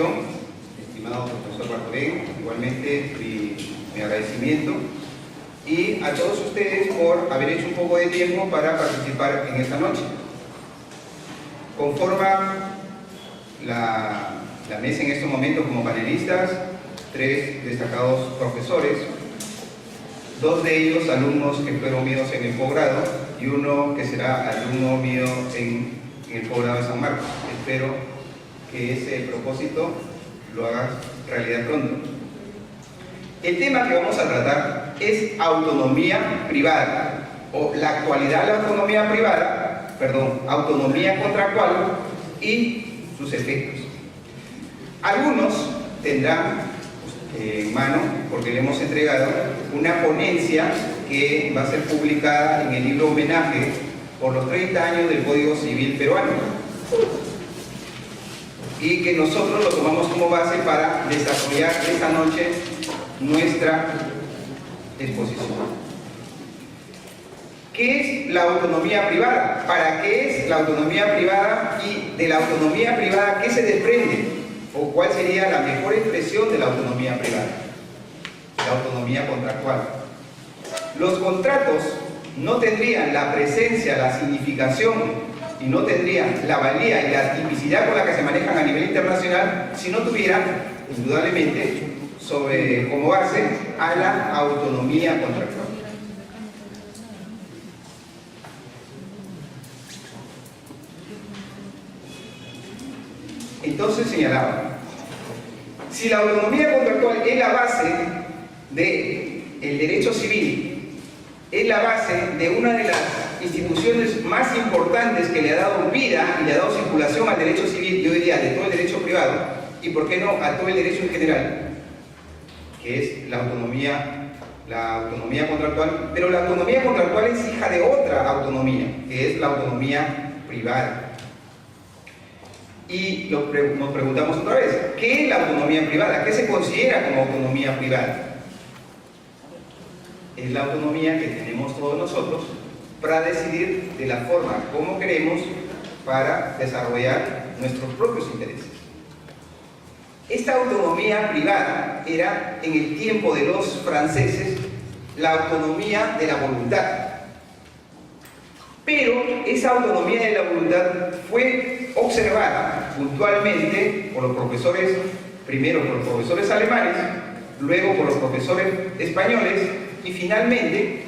invitación, estimado profesor Bartolén, igualmente mi agradecimiento, y a todos ustedes por haber hecho un poco de tiempo para participar en esta noche. Conforma la mesa en estos momentos como panelistas 3 destacados profesores, 2 de ellos alumnos que fueron míos en el posgrado y uno que será alumno mío en el posgrado de San Marcos. Espero que ese propósito lo hagas realidad pronto. El tema que vamos a tratar es autonomía privada, o la actualidad de la autonomía privada, autonomía contractual y sus efectos. Algunos tendrán en mano, porque le hemos entregado una ponencia que va a ser publicada en el libro Homenaje por los 30 años del Código Civil peruano, y que nosotros lo tomamos como base para desarrollar esta noche nuestra exposición. ¿Qué es la autonomía privada? ¿Para qué es la autonomía privada? Y de la autonomía privada, ¿qué se desprende? ¿O cuál sería la mejor expresión de la autonomía privada? La autonomía contractual. Los contratos no tendrían la presencia, la significación y no tendrían la valía y la tipicidad con la que se manejan a nivel internacional si no tuvieran, indudablemente, como base a la autonomía contractual. Entonces señalaba, si la autonomía contractual es la base del derecho civil, es la base de una de las instituciones más importantes que le ha dado vida y le ha dado circulación al derecho civil, yo diría de todo el derecho privado, y por qué no a todo el derecho en general, que es la autonomía contractual, pero la autonomía contractual es hija de otra autonomía, que es la autonomía privada. Y nos preguntamos otra vez, ¿qué es la autonomía privada? ¿Qué se considera como autonomía privada? Es la autonomía que tenemos todos nosotros para decidir de la forma como queremos para desarrollar nuestros propios intereses. Esta autonomía privada era, en el tiempo de los franceses, la autonomía de la voluntad. Pero esa autonomía de la voluntad fue observada puntualmente por los profesores, primero por los profesores alemanes, luego por los profesores españoles y finalmente,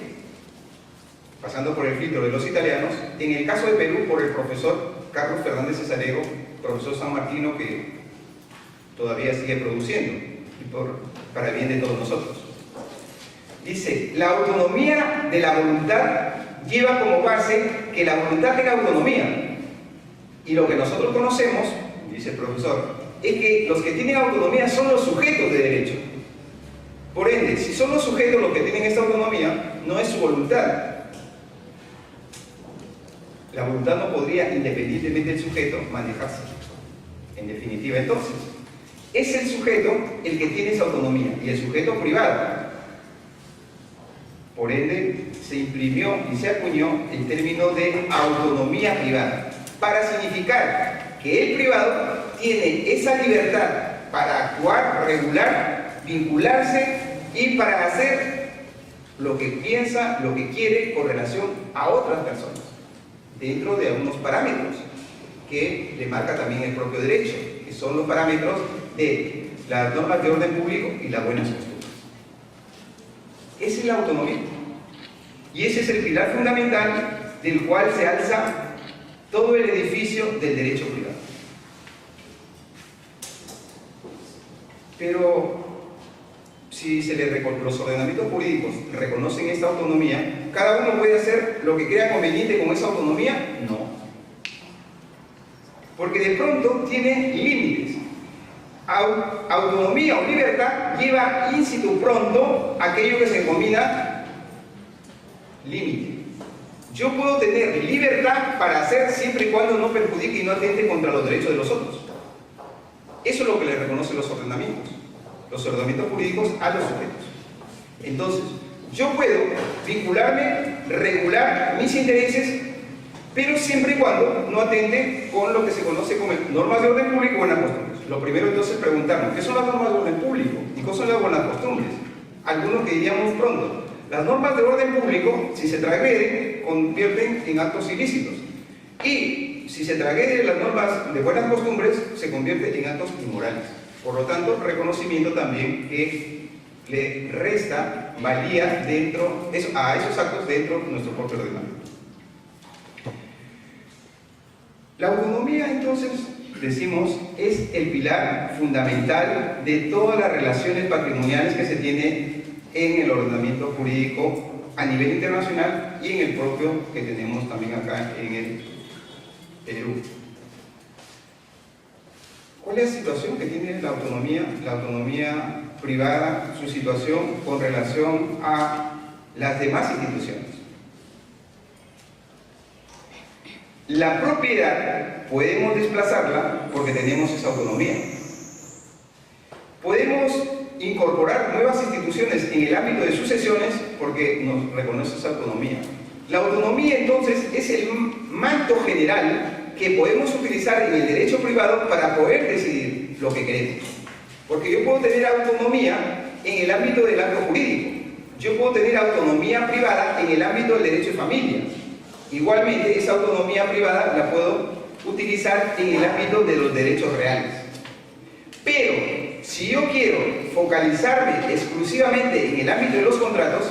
pasando por el filtro de los italianos, en el caso de Perú por el profesor Carlos Fernández Cesarego, profesor sanmartino que todavía sigue produciendo y para el bien de todos nosotros. Dice, la autonomía de la voluntad lleva como base que la voluntad tenga autonomía. Y lo que nosotros conocemos, dice el profesor, es que los que tienen autonomía son los sujetos de derecho. Por ende, si son los sujetos los que tienen esta autonomía, no es su voluntad. La voluntad no podría, independientemente del sujeto, manejarse. En definitiva, entonces, es el sujeto el que tiene esa autonomía, y el sujeto privado. Por ende, se imprimió y se acuñó el término de autonomía privada, para significar que el privado tiene esa libertad para actuar, regular, vincularse y para hacer lo que piensa, lo que quiere con relación a otras personas, dentro de algunos parámetros que le marca también el propio derecho, que son los parámetros de las normas de orden público y las buenas costumbres. Esa es la autonomía. Y ese es el pilar fundamental del cual se alza todo el edificio del derecho privado. Pero si los ordenamientos jurídicos reconocen esta autonomía, ¿cada uno puede hacer lo que crea conveniente con esa autonomía? No. Porque de pronto tiene límites. Autonomía o libertad lleva in situ pronto aquello que se denomina límite. Yo puedo tener libertad para hacer siempre y cuando no perjudique y no atente contra los derechos de los otros. Eso es lo que le reconocen los ordenamientos jurídicos a los sujetos. Entonces, yo puedo vincularme, regular mis intereses pero siempre y cuando no atente con lo que se conoce como normas de orden público y buenas costumbres. Lo primero entonces es preguntarnos, ¿qué son las normas de orden público? ¿Y qué son las buenas costumbres? Algunos que diríamos pronto, las normas de orden público, si se transgreden, convierten en actos ilícitos. Y si se transgreden las normas de buenas costumbres, se convierte en actos inmorales. Por lo tanto, reconocimiento también que le resta valía a esos actos dentro de nuestro propio ordenamiento. La autonomía, entonces, decimos, es el pilar fundamental de todas las relaciones patrimoniales que se tienen en el ordenamiento jurídico a nivel internacional y en el propio que tenemos también acá en el Perú. ¿Cuál es la situación que tiene la autonomía privada, su situación con relación a las demás instituciones? La propiedad podemos desplazarla porque tenemos esa autonomía. Podemos incorporar nuevas instituciones en el ámbito de sucesiones porque nos reconoce esa autonomía. La autonomía entonces es el manto general que podemos utilizar en el derecho privado para poder decidir lo que queremos. Porque yo puedo tener autonomía en el ámbito del acto jurídico. Yo puedo tener autonomía privada en el ámbito del derecho de familia. Igualmente, esa autonomía privada la puedo utilizar en el ámbito de los derechos reales. Pero, si yo quiero focalizarme exclusivamente en el ámbito de los contratos,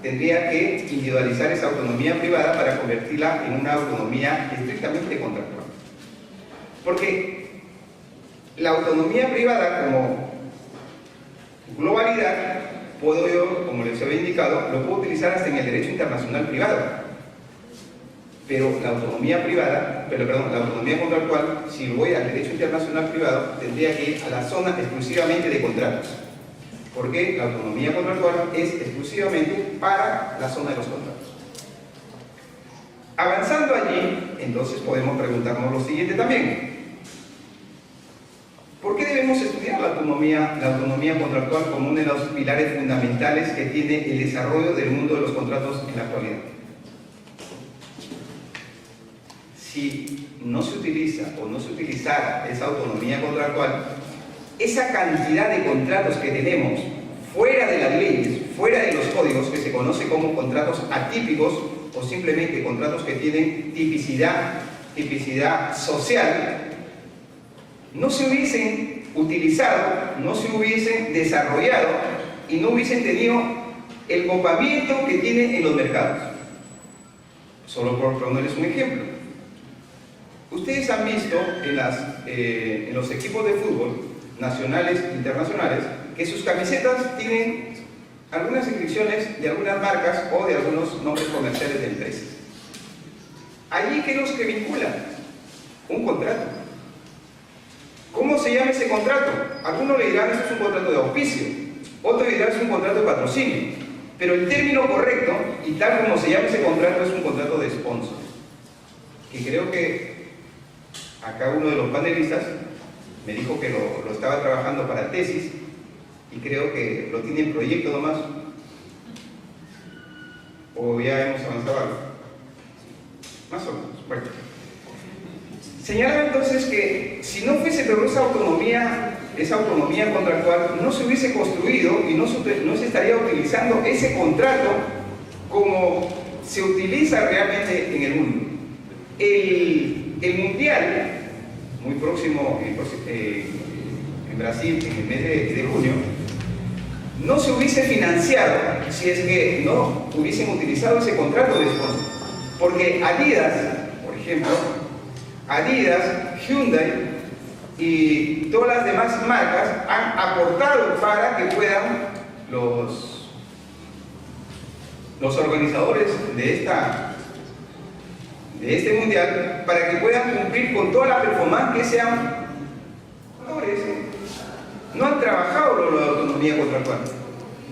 tendría que individualizar esa autonomía privada para convertirla en una autonomía estrictamente contractual. Porque la autonomía privada como globalidad, puedo yo, como les había indicado, lo puedo utilizar hasta en el derecho internacional privado. Pero la autonomía privada, la autonomía contractual, si voy al derecho internacional privado, tendría que ir a la zona exclusivamente de contratos. Porque la autonomía contractual es exclusivamente para la zona de los contratos. Avanzando allí, entonces podemos preguntarnos lo siguiente también. ¿Por qué debemos estudiar la autonomía contractual como uno de los pilares fundamentales que tiene el desarrollo del mundo de los contratos en la actualidad? Si no se utiliza o no se utilizara esa autonomía contractual, esa cantidad de contratos que tenemos fuera de las leyes, fuera de los códigos, que se conoce como contratos atípicos o simplemente contratos que tienen tipicidad social, no se hubiesen utilizado, no se hubiesen desarrollado y no hubiesen tenido el copamiento que tienen en los mercados. Solo por ponerles un ejemplo. Ustedes han visto en los equipos de fútbol nacionales e internacionales que sus camisetas tienen algunas inscripciones de algunas marcas o de algunos nombres comerciales de empresas. Allí, ¿qué es lo que vinculan? Un contrato. ¿Cómo se llama ese contrato? Algunos le dirán esto es un contrato de auspicio, otros dirán es un contrato de patrocinio, pero el término correcto, y tal como se llama ese contrato, es un contrato de sponsor. Y creo que acá uno de los panelistas me dijo que lo estaba trabajando para tesis y creo que lo tiene en proyecto nomás. ¿O ya hemos avanzado algo? Más o menos. Bueno. Señalaba entonces que si no fuese por esa autonomía contractual, no se hubiese construido y no se estaría utilizando ese contrato como se utiliza realmente en el mundo. El mundial, muy próximo en Brasil, en el mes de junio, no se hubiese financiado si es que no hubiesen utilizado ese contrato de sponsor. Porque Adidas, por ejemplo, Hyundai y todas las demás marcas han aportado para que puedan los organizadores de este mundial, para que puedan cumplir con toda la performance que sean jugadores. No han trabajado la autonomía contractual.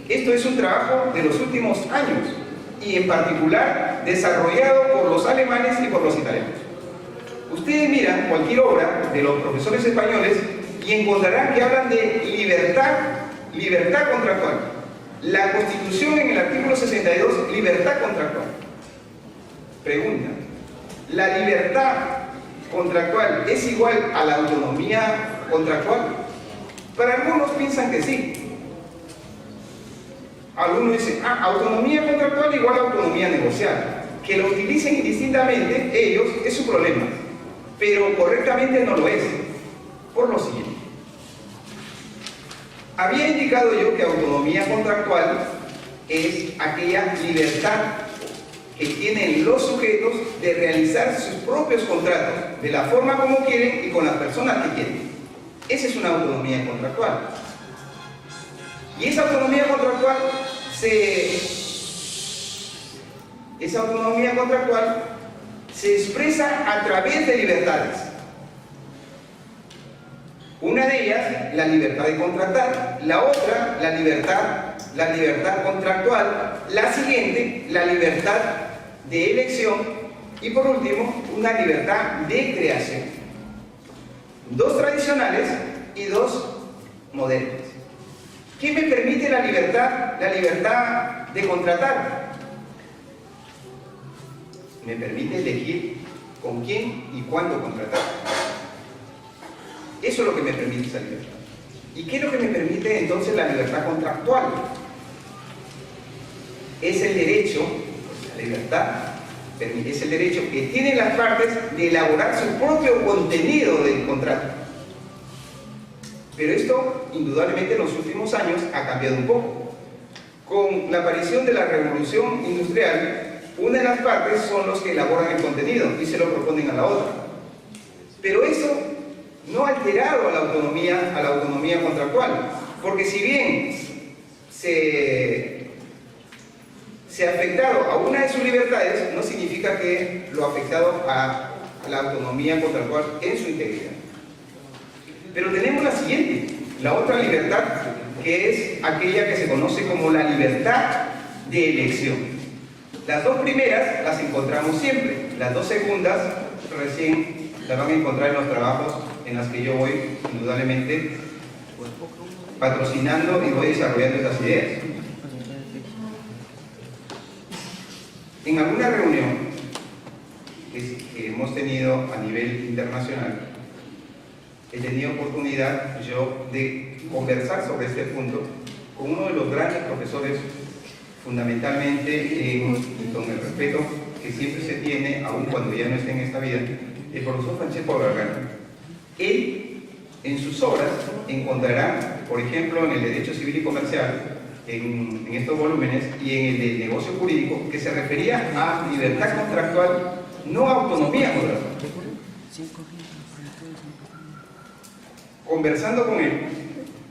Esto es un trabajo de los últimos años y en particular desarrollado por los alemanes y por los italianos. Ustedes miran cualquier obra de los profesores españoles y encontrarán que hablan de libertad contractual. La Constitución en el artículo 62, libertad contractual. Pregunta, ¿La libertad contractual es igual a la autonomía contractual? Para algunos piensan que sí. Algunos dicen, autonomía contractual igual a autonomía negocial. Que lo utilicen indistintamente ellos es su problema, pero correctamente no lo es, por lo siguiente. Había indicado yo que autonomía contractual es aquella libertad que tienen los sujetos de realizar sus propios contratos, de la forma como quieren y con las personas que quieren. Esa es una autonomía contractual. Y esa autonomía contractual se expresa a través de libertades. Una de ellas, la libertad de contratar; la otra, la libertad contractual; la siguiente, la libertad de elección; y por último, una libertad de creación. Dos tradicionales y dos modernas. ¿Qué me permite la libertad de contratar? Me permite elegir con quién y cuándo contratar. Eso es lo que me permite esa libertad. ¿Y qué es lo que me permite entonces la libertad contractual? Es el derecho, la libertad, es el derecho que tienen las partes de elaborar su propio contenido del contrato. Pero esto, indudablemente, en los últimos años ha cambiado un poco. Con la aparición de la revolución industrial, una de las partes son los que elaboran el contenido y se lo proponen a la otra. Pero eso no ha alterado a la autonomía contractual, porque si bien se ha afectado a una de sus libertades, no significa que lo ha afectado a la autonomía contractual en su integridad. Pero tenemos la siguiente, la otra libertad, que es aquella que se conoce como la libertad de elección. Las dos primeras las encontramos siempre, las dos segundas recién las van a encontrar en los trabajos en los que yo voy, indudablemente, patrocinando y voy desarrollando estas ideas. En alguna reunión que hemos tenido a nivel internacional, he tenido oportunidad yo de conversar sobre este punto con uno de los grandes profesores, fundamentalmente, y con el respeto que siempre se tiene, aun cuando ya no esté en esta vida, el profesor Francesco Gargano. Él, en sus obras, encontrará, por ejemplo, en el Derecho Civil y Comercial, en estos volúmenes, y en el del Negocio Jurídico, que se refería a libertad contractual, no a autonomía contractual. Conversando con él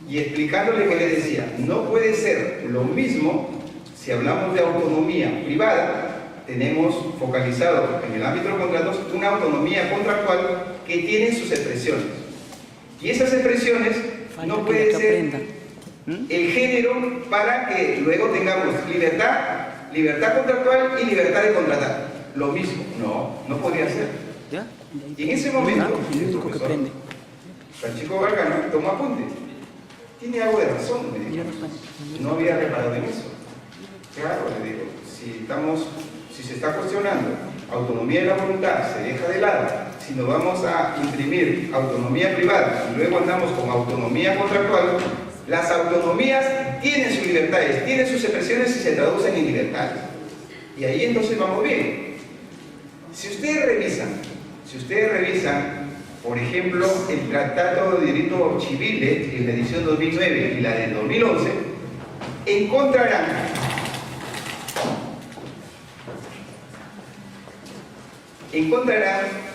y explicándole que le decía, no puede ser lo mismo si hablamos de autonomía privada. Tenemos focalizado en el ámbito de los contratos una autonomía contractual que tiene sus expresiones. Y esas expresiones no puede ser el género para que luego tengamos libertad contractual y libertad de contratar. Lo mismo. No podría ser. Y en ese momento, el profesor Francesco Gargano tomó apunte. Tiene algo de razón, me dijo. No había reparado en eso. Claro, le digo, si se está cuestionando autonomía de la voluntad, se deja de lado. Si nos vamos a imprimir autonomía privada y luego andamos con autonomía contractual, las autonomías tienen sus libertades, tienen sus expresiones y se traducen en libertades. Y ahí entonces vamos bien. Si ustedes revisan, por ejemplo, el Tratado de Derecho Civil en la edición 2009 y la de 2011, encontrarán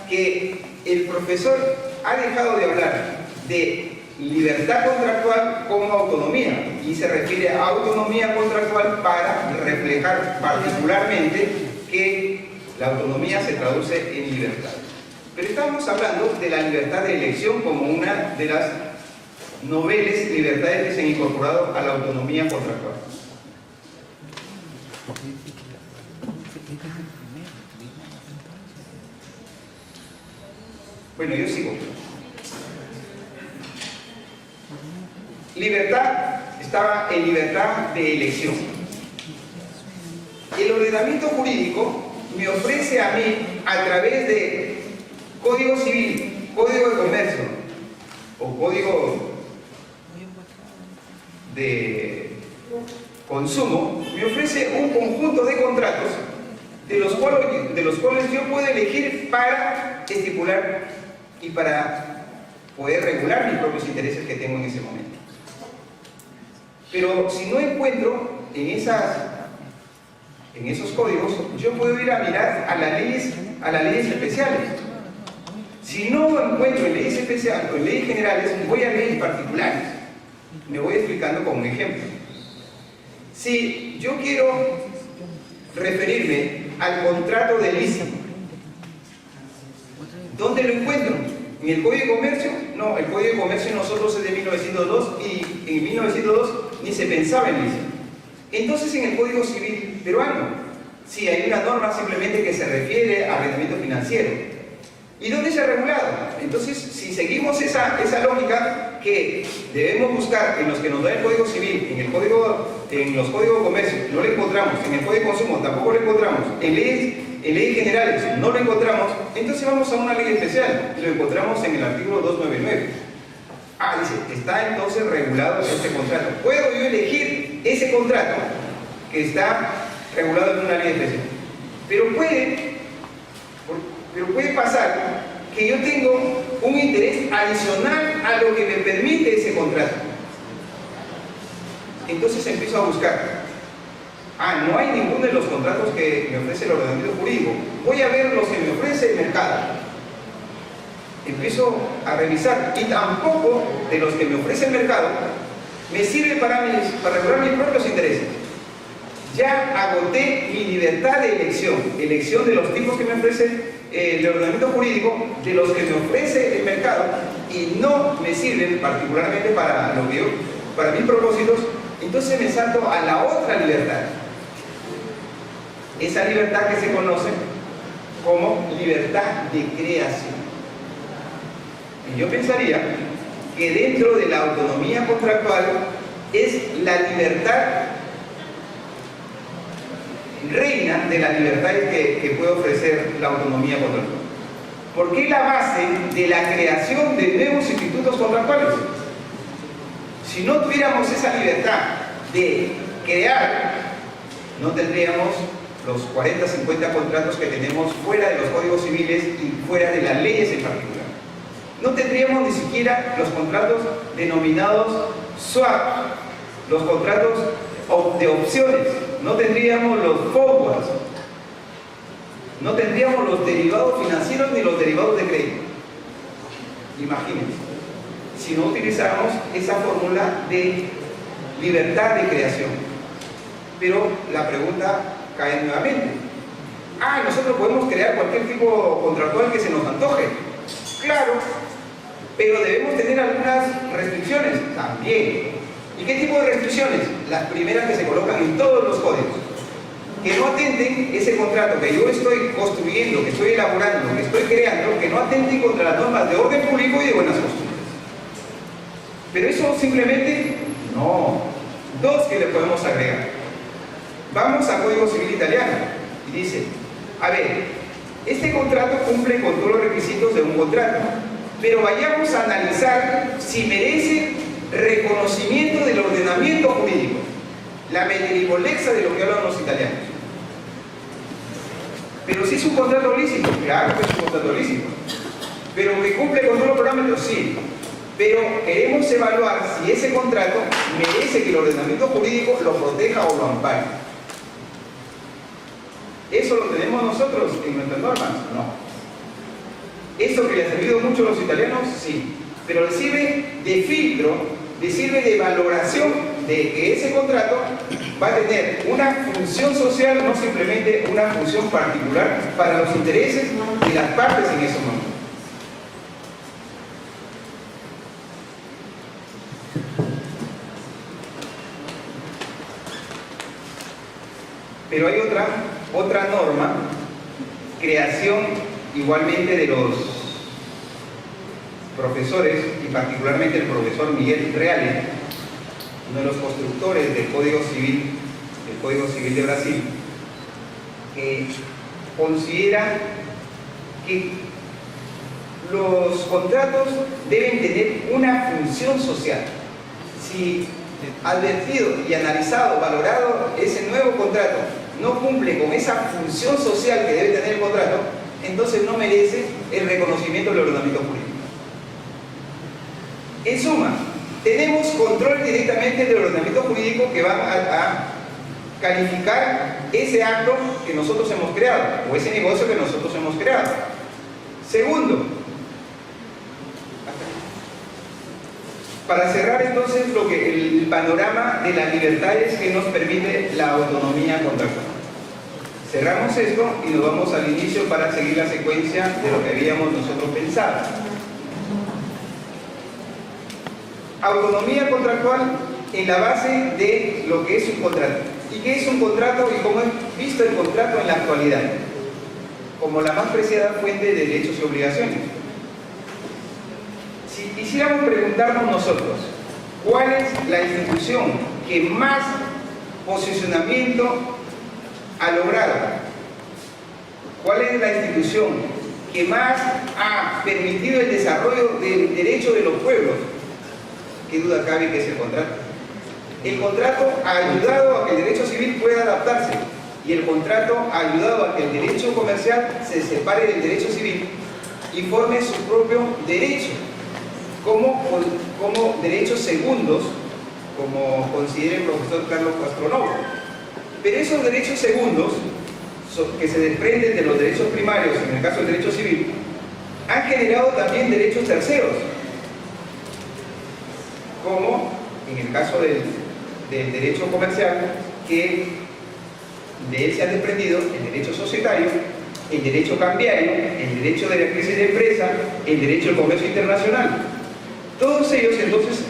que el profesor ha dejado de hablar de libertad contractual como autonomía y se refiere a autonomía contractual para reflejar particularmente que la autonomía se traduce en libertad. Pero estamos hablando de la libertad de elección como una de las noveles libertades que se han incorporado a la autonomía contractual. Bueno, yo sigo. Libertad estaba en libertad de elección. El ordenamiento jurídico me ofrece a mí, a través de Código Civil, Código de Comercio o Código de Consumo, me ofrece un conjunto de contratos de los cuales yo puedo elegir para estipular y para poder regular mis propios intereses que tengo en ese momento. Pero si no encuentro en esos códigos, yo puedo ir a mirar a las leyes especiales. Si no encuentro en leyes especiales o en leyes generales, voy a leyes particulares. Me voy explicando con un ejemplo. Si yo quiero referirme al contrato de leasing, ¿dónde lo encuentro? ¿En el Código de Comercio? No, el Código de Comercio de nosotros es de 1902 y en 1902 ni se pensaba en leasing. Entonces en el Código Civil peruano, sí, hay una norma simplemente que se refiere a arrendamiento financiero. ¿Y dónde se ha regulado? Entonces, si seguimos esa lógica que debemos buscar en los que nos da el Código Civil, en los Códigos de Comercio, no lo encontramos, en el Código de Consumo tampoco lo encontramos, en leyes generales no lo encontramos, entonces vamos a una ley especial y lo encontramos en el artículo 299. Dice, está entonces regulado este contrato. ¿Puedo yo elegir ese contrato que está regulado en una ley especial? Pero puede pasar que yo tengo un interés adicional a lo que me permite ese contrato. Entonces empiezo a buscar. No hay ninguno de los contratos que me ofrece el ordenamiento jurídico. Voy a ver los que me ofrece el mercado. Empiezo a revisar y tampoco de los que me ofrece el mercado me sirve para regular mis propios intereses. Ya agoté mi libertad de elección de los tipos que me ofrece el ordenamiento jurídico, de los que me ofrece el mercado, y no me sirven particularmente para mis propósitos. Entonces me salto a la otra libertad, esa libertad que se conoce como libertad de creación. Y yo pensaría que dentro de la autonomía contractual es la libertad reina de las libertades que puede ofrecer la autonomía contractual. Porque es la base de la creación de nuevos institutos contractuales. Si no tuviéramos esa libertad de crear, no tendríamos los 40, 50 contratos que tenemos fuera de los códigos civiles y fuera de las leyes en particular. No tendríamos ni siquiera los contratos denominados swap, los contratos de opciones, no tendríamos los forwards, no tendríamos los derivados financieros ni los derivados de crédito. Imagínense, si no utilizáramos esa fórmula de libertad de creación. Pero la pregunta cae nuevamente. Nosotros podemos crear cualquier tipo contractual que se nos antoje. Claro, pero debemos tener algunas restricciones también. ¿Y qué tipo de restricciones? Las primeras que se colocan en todos los códigos. Que no atenten ese contrato que yo estoy construyendo, que estoy elaborando, que estoy creando, que no atenten contra las normas de orden público y de buenas costumbres. Pero eso simplemente no. Dos que le podemos agregar. Vamos al Código Civil Italiano y dice, este contrato cumple con todos los requisitos de un contrato, pero vayamos a analizar si merece reconocimiento del ordenamiento jurídico, la meteribolexa de lo que hablan los italianos. Pero si es un contrato lícito, claro que es un contrato lícito, pero que cumple con todos los parámetros, sí, pero queremos evaluar si ese contrato merece que el ordenamiento jurídico lo proteja o lo ampare. ¿Eso lo tenemos nosotros en nuestras normas? No. ¿Eso que le ha servido mucho a los italianos? Sí. Pero les sirve de filtro, les sirve de valoración de que ese contrato va a tener una función social, no simplemente una función particular para los intereses de las partes en esos momentos. Pero hay otra norma, creación igualmente de los profesores, y particularmente el profesor Miguel Reale, uno de los constructores del Código Civil de Brasil, que considera que los contratos deben tener una función social. Si advertido y analizado, valorado, ese nuevo contrato no cumple con esa función social que debe tener el contrato, entonces no merece el reconocimiento del ordenamiento jurídico. En suma, tenemos control directamente del ordenamiento jurídico que va a calificar ese acto que nosotros hemos creado o ese negocio que nosotros hemos creado. Segundo, para cerrar entonces el panorama de las libertades que nos permite la autonomía contractual. Cerramos esto y nos vamos al inicio para seguir la secuencia de lo que habíamos nosotros pensado. Autonomía contractual en la base de lo que es un contrato. ¿Y qué es un contrato y cómo es visto el contrato en la actualidad? Como la más preciada fuente de derechos y obligaciones. Si quisiéramos preguntarnos nosotros, ¿cuál es la institución que más posicionamiento ha logrado? ¿Cuál es la institución que más ha permitido el desarrollo del derecho de los pueblos? ¿Qué duda cabe que es el contrato? El contrato ha ayudado a que el derecho civil pueda adaptarse y el contrato ha ayudado a que el derecho comercial se separe del derecho civil y forme su propio derecho como derechos segundos, como considera el profesor Carlos Castronovo. Pero esos derechos segundos, que se desprenden de los derechos primarios, en el caso del derecho civil, han generado también derechos terceros, como en el caso del derecho comercial, que de él se ha desprendido el derecho societario, el derecho cambiario, el derecho de la crisis de empresa, el derecho al comercio internacional. Todos ellos entonces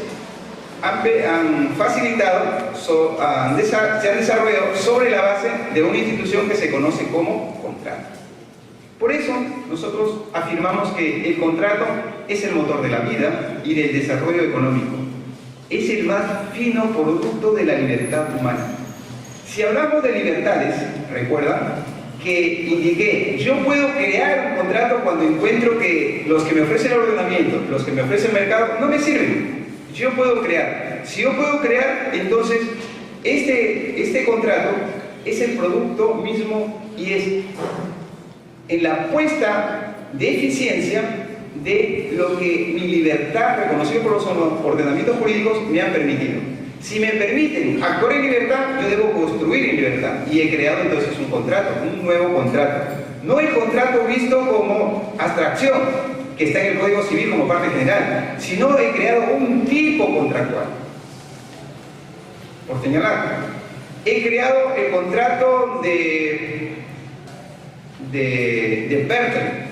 han facilitado, se han desarrollado sobre la base de una institución que se conoce como contrato. Por eso nosotros afirmamos que el contrato es el motor de la vida y del desarrollo económico. Es el más fino producto de la libertad humana. Si hablamos de libertades, recuerda que indiqué, yo puedo crear un contrato cuando encuentro que los que me ofrecen el ordenamiento, los que me ofrecen el mercado, no me sirven. Yo puedo crear. Si yo puedo crear, entonces este contrato es el producto mismo y es en la puesta de eficiencia de lo que mi libertad, reconocida por los ordenamientos jurídicos, me han permitido. Si me permiten actuar en libertad, yo debo construir en libertad. Y he creado entonces un contrato, un nuevo contrato. No el contrato visto como abstracción, que está en el Código Civil como parte general, sino he creado un tipo contractual. Por señalar, he creado el contrato de Berkeley.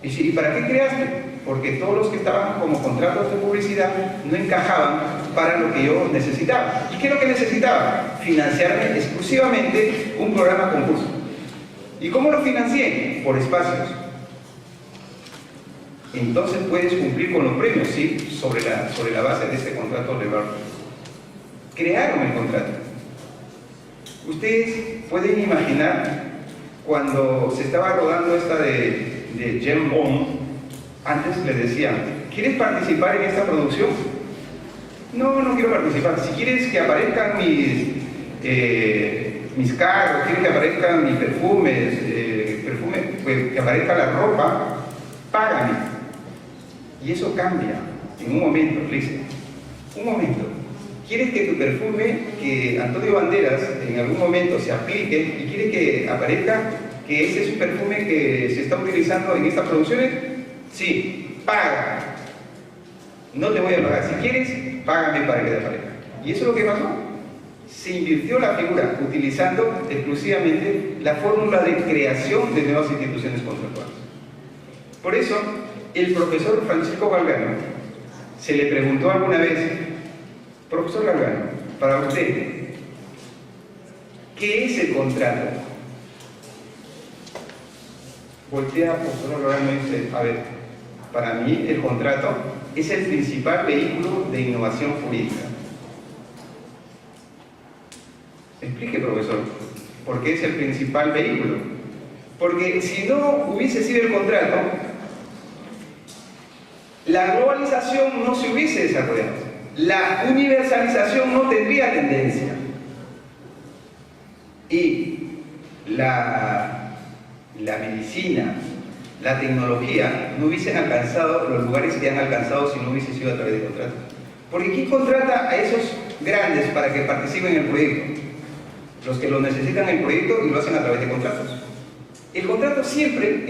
¿Y para qué creaste? Porque todos los que estaban como contratos de publicidad no encajaban para lo que yo necesitaba. ¿Y qué es lo que necesitaba? Financiarme exclusivamente un programa concurso. ¿Y cómo lo financié? Por espacios. Entonces puedes cumplir con los premios, ¿sí? Sobre la base de este contrato de Berkeley. Crearon el contrato. Ustedes pueden imaginar cuando se estaba rodando esta de James Bond. Antes les decían, ¿quieres participar en esta producción? No, no quiero participar. Si quieres que aparezcan mis carros, quieres que aparezcan mis perfumes, pues que aparezca la ropa, págame. Y eso cambia en un momento, Felice. Un momento. ¿Quieres que tu perfume, que Antonio Banderas en algún momento se aplique y quieres que aparezca que ese es un perfume que se está utilizando en estas producciones? Sí, paga. No te voy a pagar. Si quieres, págame para que te aparezca. ¿Y eso es lo que pasó? Se invirtió la figura utilizando exclusivamente la fórmula de creación de nuevas instituciones contractuales. Por eso, el profesor Francisco Galgano se le preguntó alguna vez, profesor Galgano, para usted, ¿qué es el contrato? Voltea, profesor Galgano y dice, a ver, para mí el contrato es el principal vehículo de innovación jurídica. Explique, profesor. porque es el principal vehículo. Porque si no hubiese sido el contrato, la globalización no se hubiese desarrollado. La universalización no tendría tendencia. Y la medicina, la tecnología, no hubiesen alcanzado los lugares que han alcanzado si no hubiese sido a través de contratos. Porque ¿quién contrata a esos grandes para que participen en el proyecto? Los que lo necesitan en el proyecto y lo hacen a través de contratos. El contrato siempre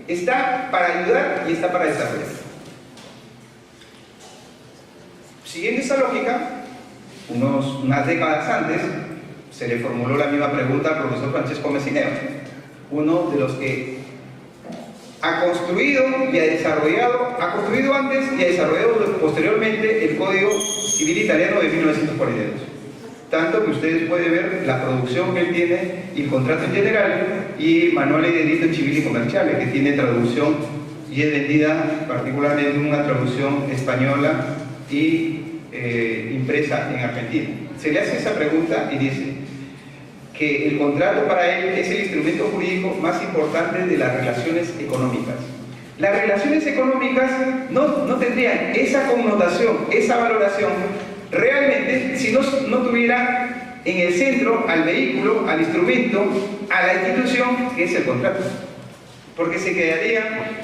está para ayudar y está para desarrollar. Siguiendo esa lógica, unas décadas antes se le formuló la misma pregunta al profesor Francesco Messineo, uno de los que ha construido antes y ha desarrollado posteriormente el Código Civil Italiano de 1942. Tanto que ustedes pueden ver la producción que él tiene, y el contrato en general, y manuales de derecho civil y comerciales, que tiene traducción y es vendida particularmente en una traducción española y impresa en Argentina. Se le hace esa pregunta y dice que el contrato para él es el instrumento jurídico más importante de las relaciones económicas. Las relaciones económicas no tendrían esa connotación, esa valoración, realmente si no tuviera en el centro al vehículo, al instrumento, a la institución que es el contrato. Porque se quedaría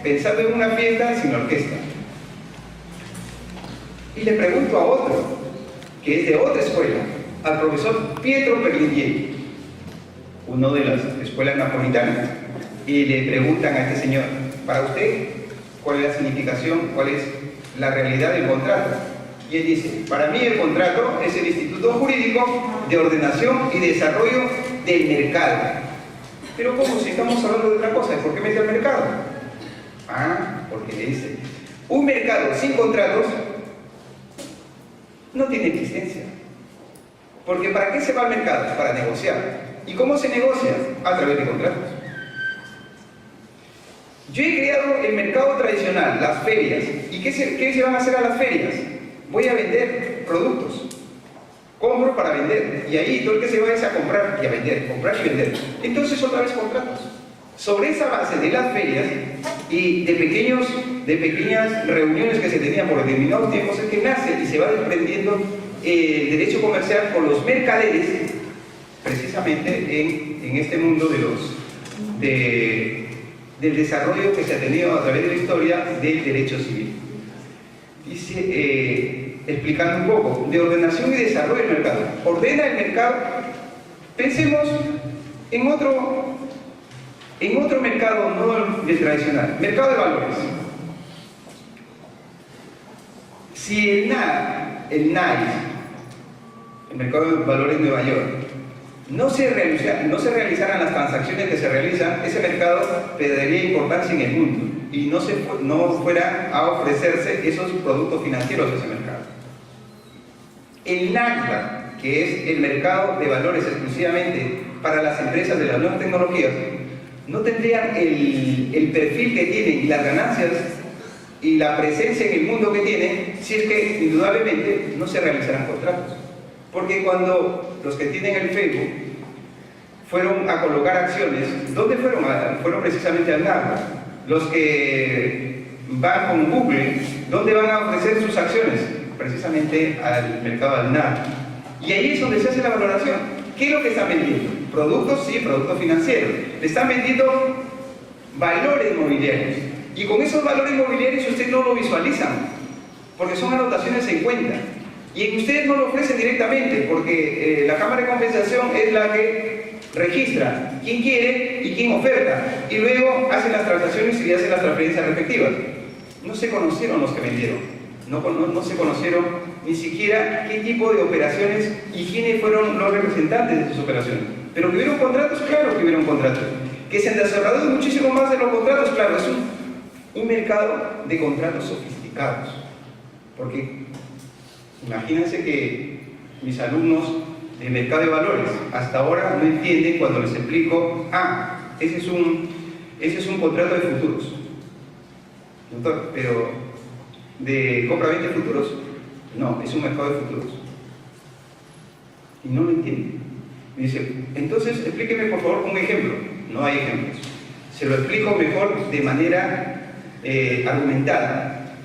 pensando en una fiesta sin orquesta. Y le pregunto a otro, que es de otra escuela, al profesor Pietro Perlingieri, uno de las escuelas napolitanas, y le preguntan a este señor, para usted, ¿cuál es la significación, cuál es la realidad del contrato? Y él dice, para mí el contrato es el instituto jurídico de ordenación y desarrollo del mercado. Pero ¿cómo? Si estamos hablando de otra cosa, ¿por qué mete al mercado? Porque le dice, un mercado sin contratos no tiene existencia. Porque ¿para qué se va al mercado? Para negociar. ¿Y cómo se negocia? A través de contratos. Yo he creado el mercado tradicional, las ferias. ¿Y qué se van a hacer a las ferias? Voy a vender productos. Compro para vender. Y ahí todo el que se va es a comprar y a vender, comprar y vender. Entonces otra vez contratos. Sobre esa base de las ferias y de pequeñas reuniones que se tenían por determinados tiempos es que nace y se va desprendiendo el derecho comercial con los mercaderes, precisamente en este mundo del desarrollo que se ha tenido a través de la historia del derecho civil. Dice, explicando un poco, de ordenación y desarrollo del mercado. Ordena el mercado. Pensemos en otro mercado, no el tradicional, mercado de valores. Si el NICE, el mercado de valores de Nueva York, no se realizaran las transacciones que se realizan, ese mercado perdería importancia en el mundo y no fuera a ofrecerse esos productos financieros de ese mercado. El NASDAQ, que es el mercado de valores exclusivamente para las empresas de las nuevas tecnologías, no tendrían el perfil que tienen y las ganancias y la presencia en el mundo que tienen si es que indudablemente no se realizarán contratos. Porque cuando los que tienen el Facebook fueron a colocar acciones, ¿dónde fueron? Fueron precisamente al NASDAQ. Los que van con Google, ¿dónde van a ofrecer sus acciones? Precisamente al mercado del NASDAQ. Y ahí es donde se hace la valoración. ¿Qué es lo que están vendiendo? Productos, sí, productos financieros. Le están vendiendo valores mobiliarios. Y con esos valores mobiliarios ustedes no lo visualizan, porque son anotaciones en cuenta. Y ustedes no lo ofrecen directamente, porque la Cámara de Compensación es la que registra quién quiere y quién oferta. Y luego hacen las transacciones y hacen las transferencias respectivas. No se conocieron los que vendieron. No se conocieron ni siquiera qué tipo de operaciones y quiénes fueron los representantes de sus operaciones. Pero que hubieron contratos, claro que hubieron contratos. Que se han desarrollado muchísimo más de los contratos, claro, es un mercado de contratos sofisticados. Porque imagínense que mis alumnos de mercado de valores hasta ahora no entienden cuando les explico, ese es un contrato de futuros. Doctor, pero de compra-venta de futuros, no, es un mercado de futuros. Y no lo entienden. Me dice, entonces explíqueme por favor un ejemplo. No hay ejemplos. Se lo explico mejor de manera argumentada.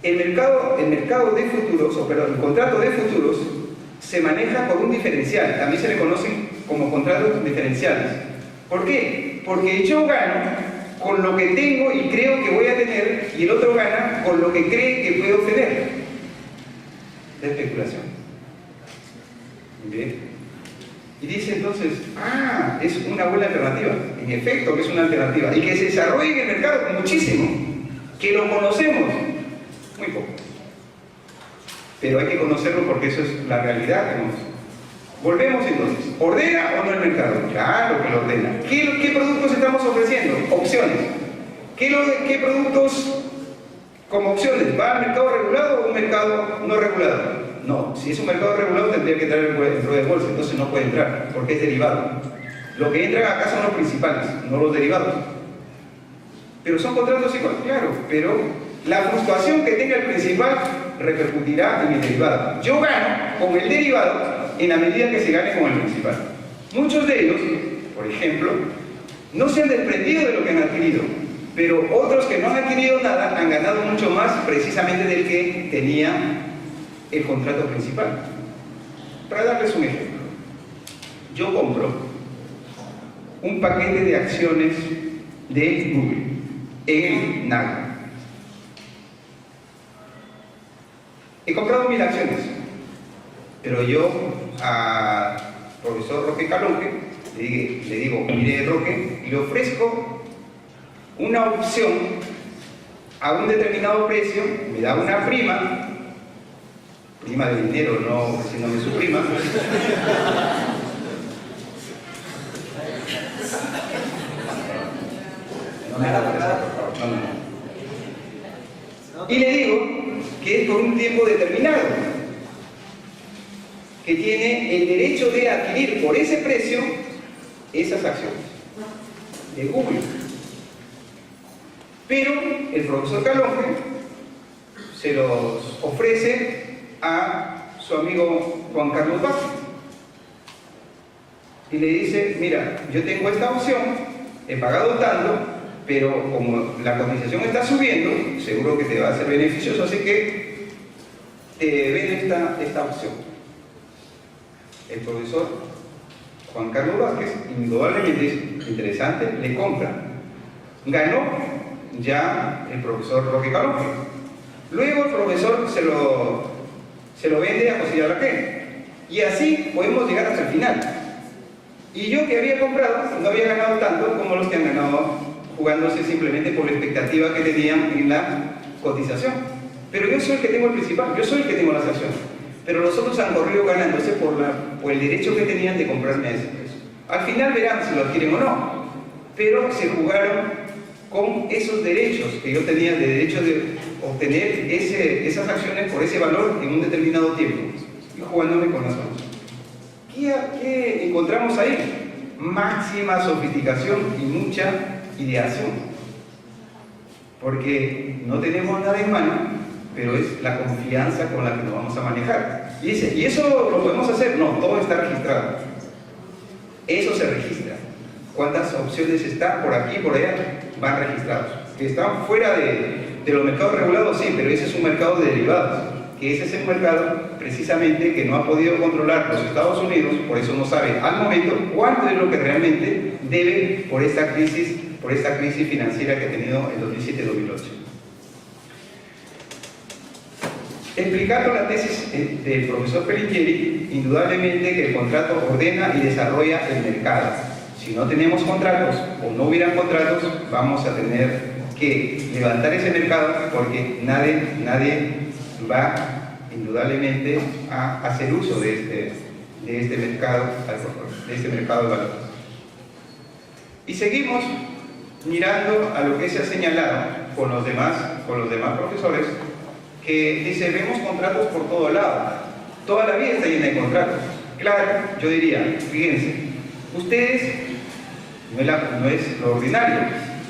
El mercado de futuros, o perdón, el contrato de futuros se maneja por un diferencial. También se le conocen como contratos diferenciales. ¿Por qué? Porque yo gano con lo que tengo y creo que voy a tener, y el otro gana con lo que cree que puede obtener. De especulación. ¿Bien? Y dice entonces, es una buena alternativa. En efecto que es una alternativa. Y que se desarrolle en el mercado muchísimo. Que lo conocemos muy poco. Pero hay que conocerlo porque eso es la realidad que nos... Volvemos entonces. ¿Ordena o no el mercado? Claro que lo ordena. ¿Qué productos estamos ofreciendo? Opciones. ¿Qué productos como opciones? ¿Va al mercado regulado o un mercado no regulado? No, si es un mercado regulado tendría que entrar dentro de bolsa, entonces no puede entrar, porque es derivado. Lo que entran acá son los principales, no los derivados. Pero son contratos iguales, claro, pero la fluctuación que tenga el principal repercutirá en el derivado. Yo gano con el derivado en la medida que se gane con el principal. Muchos de ellos, por ejemplo, no se han desprendido de lo que han adquirido, pero otros que no han adquirido nada han ganado mucho más precisamente del que tenía el contrato principal. Para darles un ejemplo, yo compro un paquete de acciones de Google en NAG. He comprado 1000 acciones, pero yo al profesor Roque Calonge le digo, mire Roque, le ofrezco una opción a un determinado precio, me da una prima de dinero, no ofreciéndome su prima. No me haga presar, por favor. No. Y le digo que es por un tiempo determinado, que tiene el derecho de adquirir por ese precio esas acciones de Google. Pero el profesor Calonge se los ofrece a su amigo Juan Carlos Vázquez y le dice, mira, yo tengo esta opción, he pagado tanto, pero como la cotización está subiendo, seguro que te va a ser beneficioso, así que te vendo esta opción. El profesor Juan Carlos Vázquez, indudablemente es interesante, le compra. Ganó ya el profesor Roque Calonge. Luego el profesor se lo vende a José Arraquén. Y así podemos llegar hasta el final. Y yo que había comprado, no había ganado tanto como los que han ganado jugándose simplemente por la expectativa que tenían en la cotización. Pero yo soy el que tengo el principal, yo soy el que tengo las acciones. Pero los otros han corrido ganándose por el derecho que tenían de comprarme a ese precio. Al final verán si lo adquieren o no. Pero se jugaron con esos derechos que yo tenía de derecho de obtener esas acciones por ese valor en un determinado tiempo. Y jugándome con las manos. ¿Qué encontramos ahí? Máxima sofisticación y mucha ideación. Porque no tenemos nada en mano, pero es la confianza con la que nos vamos a manejar. Y dice, ¿y eso lo podemos hacer? No, todo está registrado. Eso se registra. ¿Cuántas opciones están por aquí y por allá? Van registrados. Que están fuera de los mercados regulados, sí, pero ese es un mercado de derivados. Que ese es el mercado precisamente que no ha podido controlar los Estados Unidos, por eso no sabe al momento cuánto es lo que realmente debe por esta crisis financiera que ha tenido en 2007-2008. Explicando la tesis del profesor Pelingieri, indudablemente que el contrato ordena y desarrolla el mercado. Si no tenemos contratos o no hubieran contratos, vamos a tener que levantar ese mercado porque nadie va indudablemente a hacer uso de este mercado de valores. Y seguimos mirando a lo que se ha señalado con los demás profesores, que dice, vemos contratos por todo lado. Toda la vida está llena de contratos. Claro, yo diría, fíjense, ustedes, no es lo ordinario,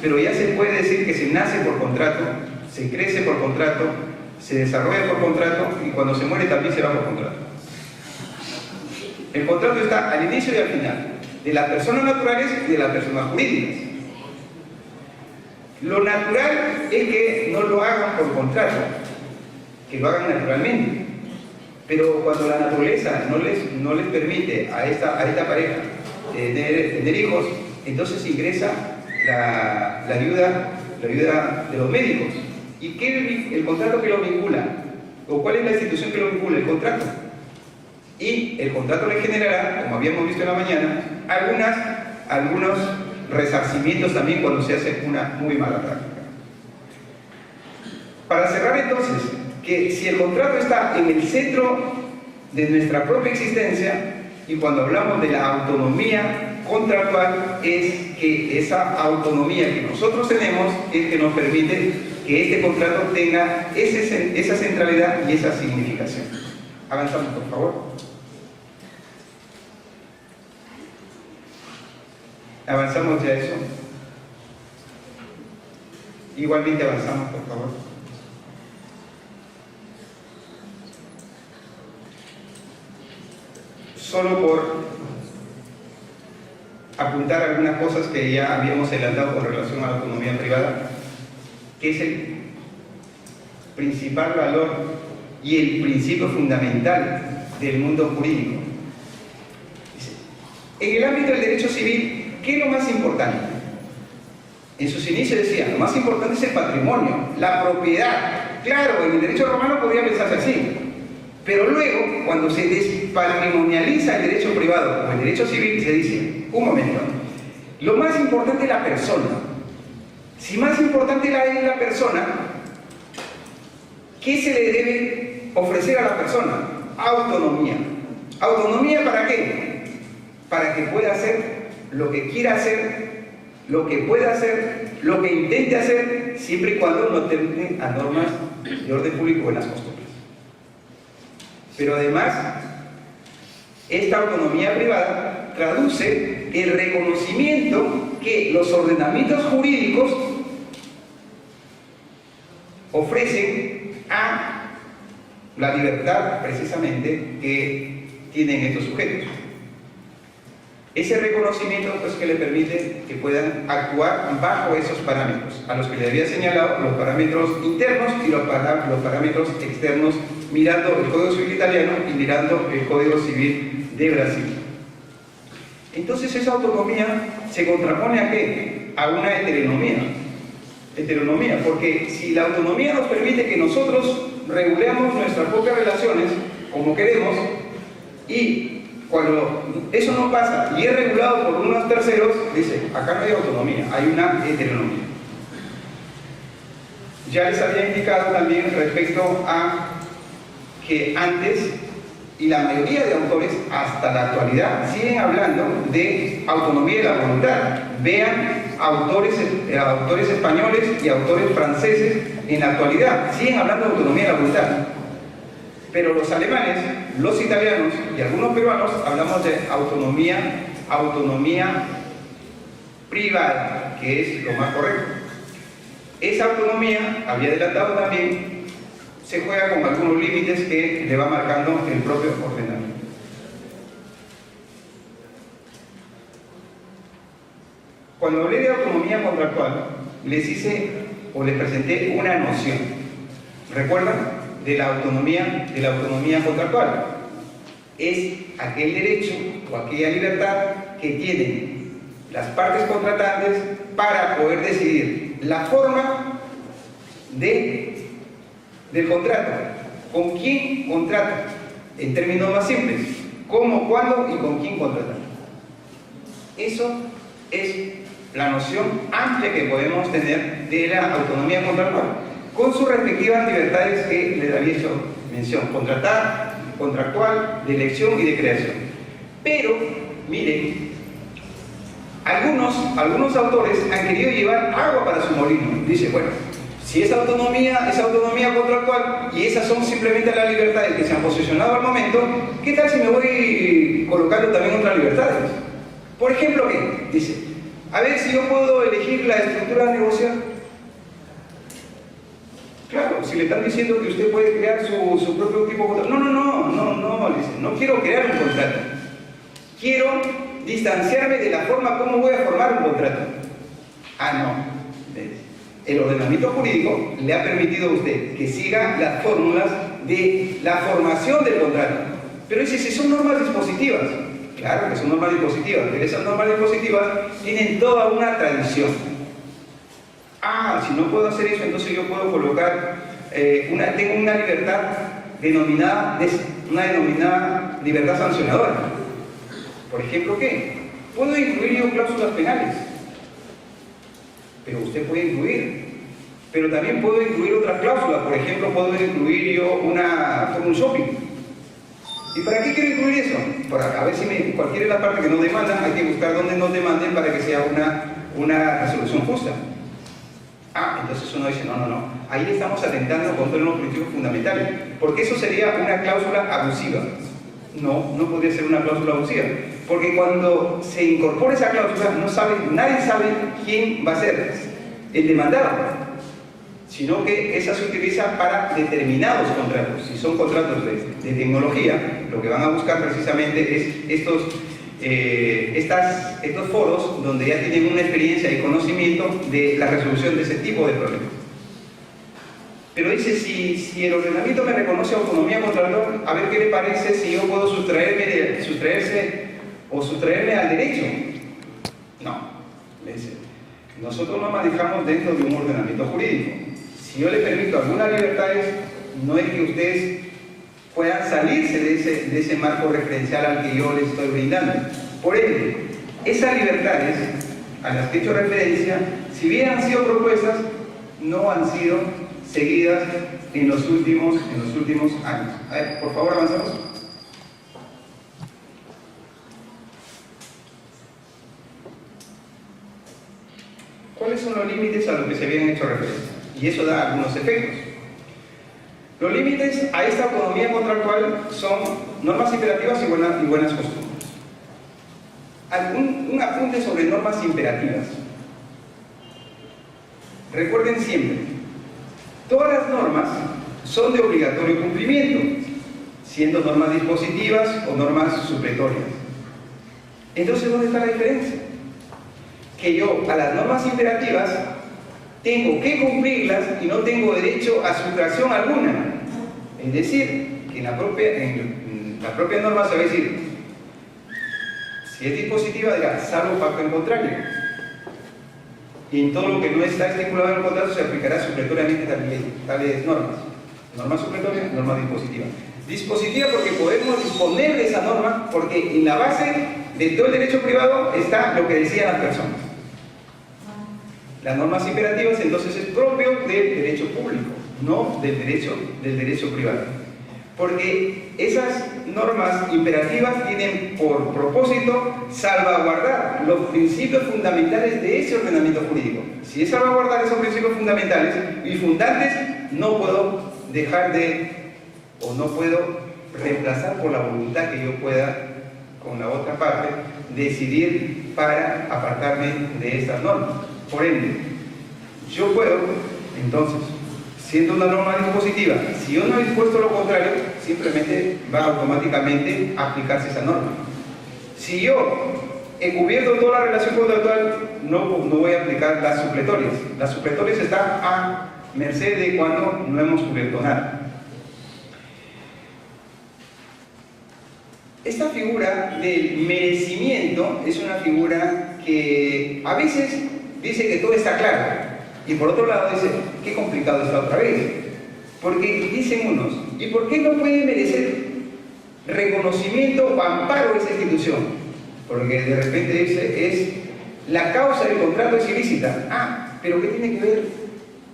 pero ya se puede decir que se nace por contrato, se crece por contrato, se desarrolla por contrato y cuando se muere también se va por contrato. El contrato está al inicio y al final, de las personas naturales y de las personas jurídicas. Lo natural es que no lo hagan por contrato, que lo hagan naturalmente. Pero cuando la naturaleza no les permite a esta pareja tener hijos, entonces ingresa la ayuda de los médicos. ¿Y qué el contrato que lo vincula? ¿O cuál es la institución que lo vincula? El contrato. Y el contrato le generará, como habíamos visto en la mañana, algunos resarcimientos también cuando se hace una muy mala práctica. Para cerrar entonces, que si el contrato está en el centro de nuestra propia existencia, y cuando hablamos de la autonomía contractual, es que esa autonomía que nosotros tenemos es que nos permite que este contrato tenga esa centralidad y esa significación. Avanzamos, por favor. Avanzamos ya eso. Igualmente avanzamos, por favor. Solo por apuntar algunas cosas que ya habíamos adelantado con relación a la autonomía privada, que es el principal valor y el principio fundamental del mundo jurídico. En el ámbito del derecho civil, ¿qué es lo más importante? En sus inicios decía, lo más importante es el patrimonio, la propiedad. Claro, en el derecho romano podría pensarse así, pero luego, cuando se despatrimonializa el derecho privado o el derecho civil, se dice, un momento, lo más importante es la persona. Si más importante es la persona, ¿qué se le debe ofrecer a la persona? Autonomía. ¿Autonomía para qué? Para que pueda hacer lo que quiera hacer, lo que pueda hacer, lo que intente hacer, siempre y cuando no atente a normas de orden público o en las costumbres. Pero además, esta autonomía privada traduce el reconocimiento que los ordenamientos jurídicos ofrecen a la libertad, precisamente, que tienen estos sujetos. Ese reconocimiento pues, que le permite que puedan actuar bajo esos parámetros, a los que le había señalado los parámetros internos y los parámetros externos, mirando el Código Civil italiano y mirando el Código Civil de Brasil. Entonces esa autonomía se contrapone ¿a qué? A una heteronomía. Heteronomía, porque si la autonomía nos permite que nosotros regulemos nuestras propias relaciones como queremos, y cuando eso no pasa y es regulado por unos terceros, dice, acá no hay autonomía, hay una heteronomía. Ya les había indicado también respecto a que antes, y la mayoría de autores hasta la actualidad, siguen hablando de autonomía de la voluntad. Vean autores españoles y autores franceses en la actualidad, siguen hablando de autonomía de la voluntad. Pero los alemanes, los italianos y algunos peruanos hablamos de autonomía privada, que es lo más correcto. Esa autonomía, había adelantado también, se juega con algunos límites que le va marcando el propio ordenamiento. Cuando hablé de autonomía contractual, les hice o les presenté una noción. ¿Recuerdan? De la autonomía contractual. Es aquel derecho o aquella libertad que tienen las partes contratantes para poder decidir la forma del contrato, con quién contratan, en términos más simples, cómo, cuándo y con quién contratan. Eso es la noción amplia que podemos tener de la autonomía contractual, con sus respectivas libertades que les había hecho mención: contratar, contractual, de elección y de creación. Pero, miren, algunos autores han querido llevar agua para su molino. Dice, bueno, si esa autonomía contractual y esas son simplemente las libertades que se han posicionado al momento, ¿qué tal si me voy colocando también otras libertades? Por ejemplo, ¿qué? Dice, a ver si yo puedo elegir la estructura de negociación. Claro, si le están diciendo que usted puede crear su propio tipo de contrato. No, dice, no quiero crear un contrato. quiero distanciarme de la forma como voy a formar un contrato. Ah, no. El ordenamiento jurídico le ha permitido a usted que siga las fórmulas de la formación del contrato. Pero dice, si son normas dispositivas. Claro que son normas dispositivas, pero esas normas dispositivas tienen toda una tradición. Ah, si no puedo hacer eso, entonces yo puedo colocar, tengo una libertad denominada libertad sancionadora. Por ejemplo, ¿qué? Puedo incluir yo cláusulas penales, pero usted puede incluir. Pero también puedo incluir otras cláusulas. Por ejemplo, puedo incluir yo un shopping. ¿Y para qué quiero incluir eso? Para a ver si cualquiera de las partes que nos demandan, hay que buscar dónde nos demanden para que sea una resolución justa. Ah, entonces uno dice, no. Ahí estamos atentando contra los principios fundamentales. Porque eso sería una cláusula abusiva. No podría ser una cláusula abusiva. Porque cuando se incorpora esa cláusula, nadie sabe quién va a ser el demandado. Sino que esa se utiliza para determinados contratos. Si son contratos de tecnología, lo que van a buscar precisamente es estos foros donde ya tienen una experiencia y conocimiento de la resolución de ese tipo de problemas. Pero dice, si el ordenamiento me reconoce autonomía contractual, a ver qué le parece si yo puedo sustraerme al derecho. No, le dice, nosotros nos manejamos dentro de un ordenamiento jurídico. Si yo le permito algunas libertades, no es que ustedes puedan salirse de ese marco referencial al que yo les estoy brindando. Por ende, esas libertades a las que he hecho referencia, si bien han sido propuestas, no han sido seguidas en los últimos años. A ver, por favor, avanzamos. ¿Cuáles son los límites a los que se habían hecho referencia? Y eso da algunos efectos. Los límites a esta autonomía contractual son normas imperativas y buenas costumbres. Un apunte sobre normas imperativas. Recuerden siempre, todas las normas son de obligatorio cumplimiento, siendo normas dispositivas o normas supletorias. Entonces, ¿dónde está la diferencia? Que yo a las normas imperativas tengo que cumplirlas y no tengo derecho a sustracción alguna. Es decir, que en la propia norma se va a decir, si es dispositiva, dirá, salvo pacto en contrario. Y en todo lo que no está estipulado en el contrato se aplicará supletoriamente tales normas. Norma supletoria, norma dispositiva. Dispositiva porque podemos disponer de esa norma, porque en la base de todo el derecho privado está lo que decían las personas. Las normas imperativas entonces es propio del derecho público, no del derecho privado. Porque esas normas imperativas tienen por propósito salvaguardar los principios fundamentales de ese ordenamiento jurídico. Si es salvaguardar esos principios fundamentales y fundantes, no puedo no puedo reemplazar por la voluntad que yo pueda, con la otra parte, decidir para apartarme de estas normas. Por ende, yo puedo, entonces, siendo una norma dispositiva, si yo no he dispuesto lo contrario, simplemente va automáticamente a aplicarse esa norma. Si yo he cubierto toda la relación contractual, no voy a aplicar las supletorias. Las supletorias están a merced de cuando no hemos cubierto nada. Esta figura del merecimiento es una figura que a veces dice que todo está claro, y por otro lado dice, qué complicado está otra vez. Porque dicen unos, ¿y por qué no puede merecer reconocimiento o amparo esa institución? Porque de repente dice, la causa del contrato es ilícita. Ah, pero ¿qué tiene que ver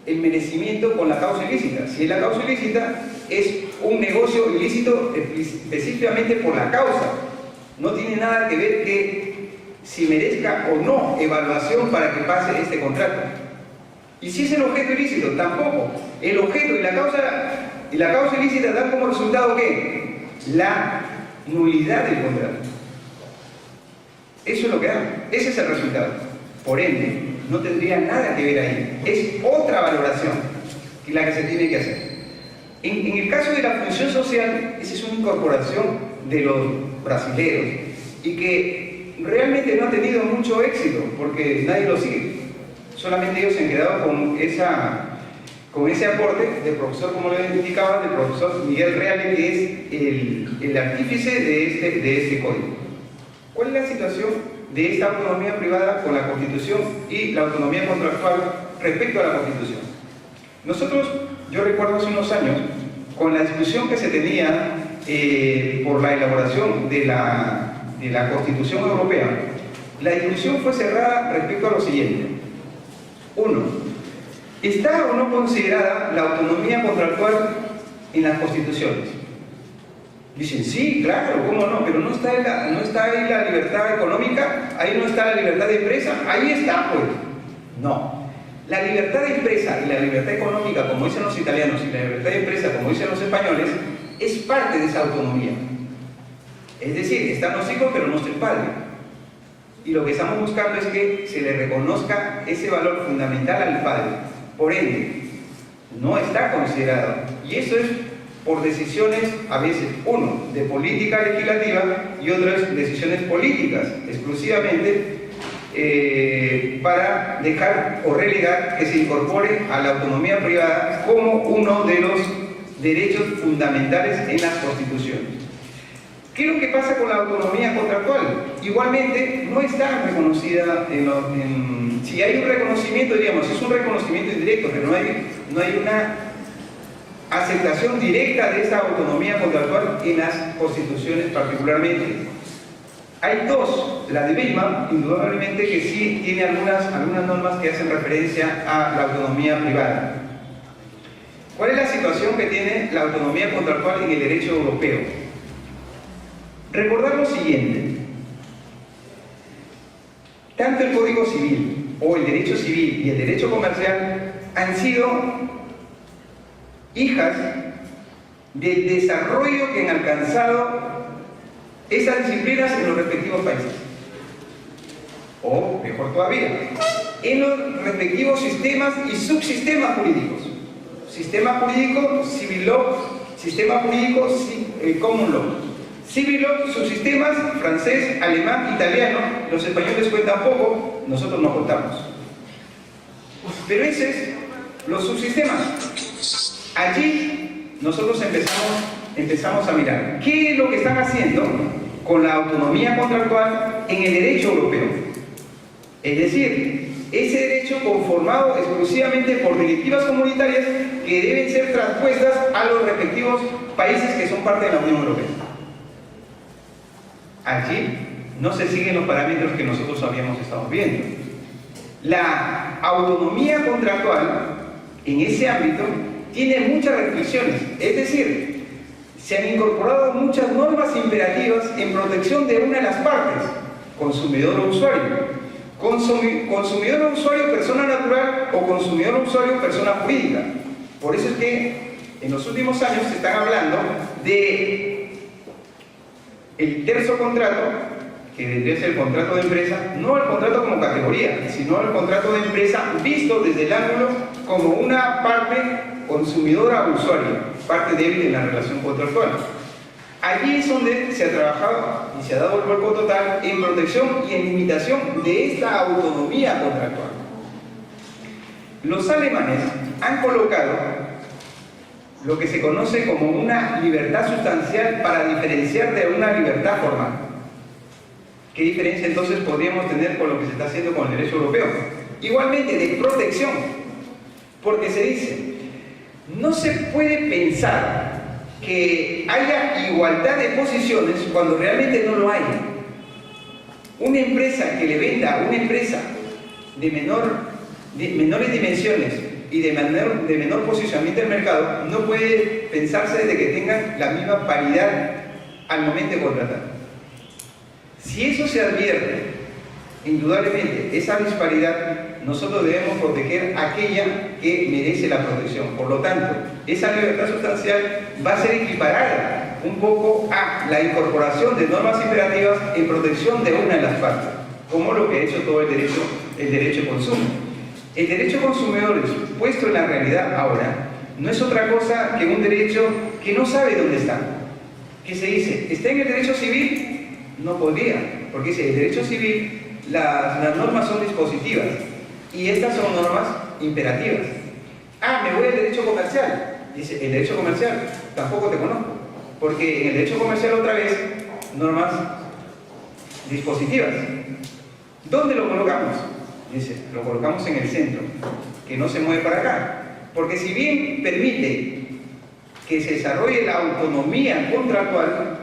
el merecimiento con la causa ilícita? Si es la causa ilícita, es un negocio ilícito específicamente por la causa. No tiene nada que ver que si merezca o no evaluación para que pase este contrato. Y si es el objeto ilícito, tampoco. El objeto y la causa ilícita dan como resultado ¿qué? La nulidad del contrato. Eso es lo que dan. Ese es el resultado. Por ende, no tendría nada que ver ahí. Es otra valoración que la que se tiene que hacer. En el caso de la función social, esa es una incorporación de los brasileños. y que realmente no ha tenido mucho éxito porque nadie lo sigue. Solamente ellos se han quedado con ese aporte del profesor, como lo indicaba, del profesor Miguel Reale, que es el artífice de este código. ¿Cuál es la situación de esta autonomía privada con la Constitución y la autonomía contractual respecto a la Constitución? Nosotros, yo recuerdo hace unos años, con la discusión que se tenía por la elaboración de la Constitución Europea, la discusión fue cerrada respecto a lo siguiente. Uno, ¿está o no considerada la autonomía contractual en las constituciones? Dicen, sí, claro, ¿cómo no? Pero no está ahí la libertad económica, ahí no está la libertad de empresa, ahí está, pues. No. La libertad de empresa y la libertad económica, como dicen los italianos, y la libertad de empresa, como dicen los españoles, es parte de esa autonomía. Es decir, están los hijos, pero no está el padre. Y lo que estamos buscando es que se le reconozca ese valor fundamental al padre. Por ende, no está considerado. Y eso es por decisiones, a veces, uno, de política legislativa y otras decisiones políticas, exclusivamente para dejar o relegar que se incorpore a la autonomía privada como uno de los derechos fundamentales en las constituciones. ¿Qué es lo que pasa con la autonomía contractual? Igualmente, no está reconocida si hay un reconocimiento, diríamos, es un reconocimiento indirecto, pero no hay una aceptación directa de esa autonomía contractual en las constituciones particularmente. Hay dos, la de Weimar, indudablemente que sí tiene algunas normas que hacen referencia a la autonomía privada. ¿Cuál es la situación que tiene la autonomía contractual en el derecho europeo? Recordar lo siguiente: tanto el Código Civil o el derecho civil y el derecho comercial han sido hijas del desarrollo que han alcanzado esas disciplinas en los respectivos países, o mejor todavía, en los respectivos sistemas y subsistemas jurídicos. Sistema jurídico, civil law; sistema jurídico, common law; civil law, subsistemas, francés, alemán, italiano. Los españoles cuentan poco, nosotros no contamos. Pero ese es los subsistemas. Allí nosotros empezamos a mirar qué es lo que están haciendo con la autonomía contractual en el derecho europeo. Es decir, ese derecho conformado exclusivamente por directivas comunitarias que deben ser transpuestas a los respectivos países que son parte de la Unión Europea. Allí no se siguen los parámetros que nosotros habíamos estado viendo. La autonomía contractual en ese ámbito tiene muchas restricciones, es decir, se han incorporado muchas normas imperativas en protección de una de las partes, consumidor o usuario. Consumidor o usuario, persona natural, o consumidor o usuario, persona jurídica. Por eso es que en los últimos años se están hablando de el terzo contrato, que vendría a ser el contrato de empresa, no el contrato como categoría, sino el contrato de empresa visto desde el ángulo como una parte consumidora o usuario, parte débil en la relación contractual. Allí es donde se ha trabajado y se ha dado el vuelco total en protección y en limitación de esta autonomía contractual. Los alemanes han colocado lo que se conoce como una libertad sustancial para diferenciar de una libertad formal. ¿Qué diferencia entonces podríamos tener con lo que se está haciendo con el derecho europeo? Igualmente de protección, porque se dice, no se puede pensar que haya igualdad de posiciones cuando realmente no lo hay. Una empresa que le venda a una empresa de menores dimensiones y de menor posicionamiento en el mercado, no puede pensarse de que tengan la misma paridad al momento de contratar. Si eso se advierte, indudablemente, esa disparidad, nosotros debemos proteger aquella que merece la protección. Por lo tanto, esa libertad sustancial va a ser equiparada un poco a la incorporación de normas imperativas en protección de una de las partes, como lo que ha hecho todo el derecho de consumo. El derecho de consumidores, puesto en la realidad ahora, no es otra cosa que un derecho que no sabe dónde está. Que se dice, está en el derecho civil, No podría, porque dice, el derecho civil, las normas son dispositivas y estas son normas imperativas. Ah, me voy al derecho comercial. Dice, el derecho comercial, tampoco te conozco, porque en el derecho comercial otra vez, normas dispositivas. ¿Dónde lo colocamos? Dice, lo colocamos en el centro, que no se mueve para acá, porque si bien permite que se desarrolle la autonomía contractual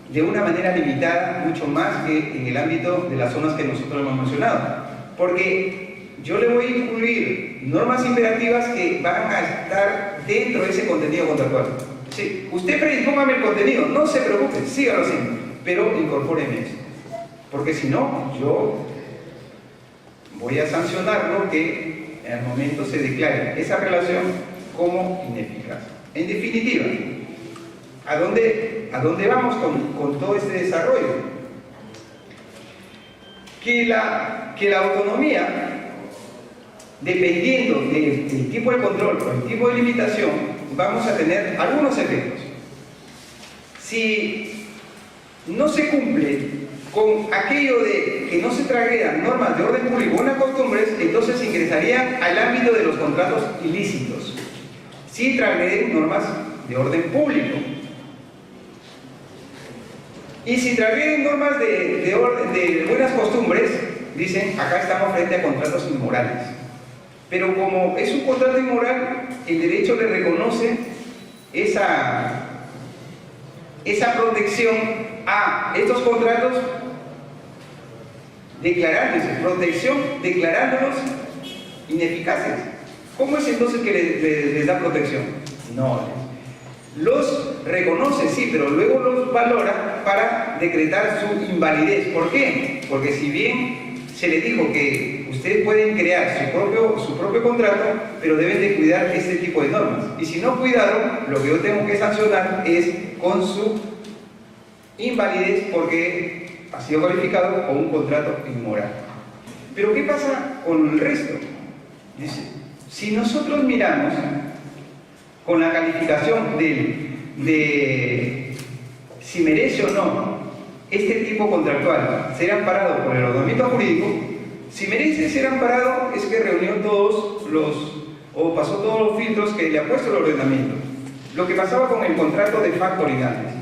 de una manera limitada, mucho más que en el ámbito de las zonas que nosotros hemos mencionado, porque yo le voy a incluir normas imperativas que van a estar dentro de ese contenido contractual. Sí, usted predispóngame el contenido, no se preocupe, sígalo haciendo, pero incorpóreme eso, porque si no, yo voy a sancionarlo que en el momento se declare esa relación como ineficaz. En definitiva, ¿a dónde vamos con todo este desarrollo? Que la autonomía, dependiendo del tipo de control o el tipo de limitación, vamos a tener algunos efectos. Si no se cumple con aquello de que no se trasgredan normas de orden público o buenas costumbres, entonces ingresarían al ámbito de los contratos ilícitos. Si transgreden normas de orden público. Y si transgreden normas de buenas costumbres, dicen, acá estamos frente a contratos inmorales. Pero como es un contrato inmoral, el derecho le reconoce esa protección a estos contratos, declarándolos ineficaces. ¿Cómo es entonces que les da protección? No, los reconoce, sí, pero luego los valora para decretar su invalidez. ¿Por qué? Porque si bien se le dijo que ustedes pueden crear su propio contrato, pero deben de cuidar este tipo de normas. Y si no cuidaron, lo que yo tengo que sancionar es con su invalidez porque ha sido calificado como un contrato inmoral. Pero ¿qué pasa con el resto? Dice, si nosotros miramos con la calificación de si merece o no este tipo contractual ser amparado por el ordenamiento jurídico, si merece ser amparado es que reunió pasó todos los filtros que le ha puesto el ordenamiento. Lo que pasaba con el contrato de factoring antes.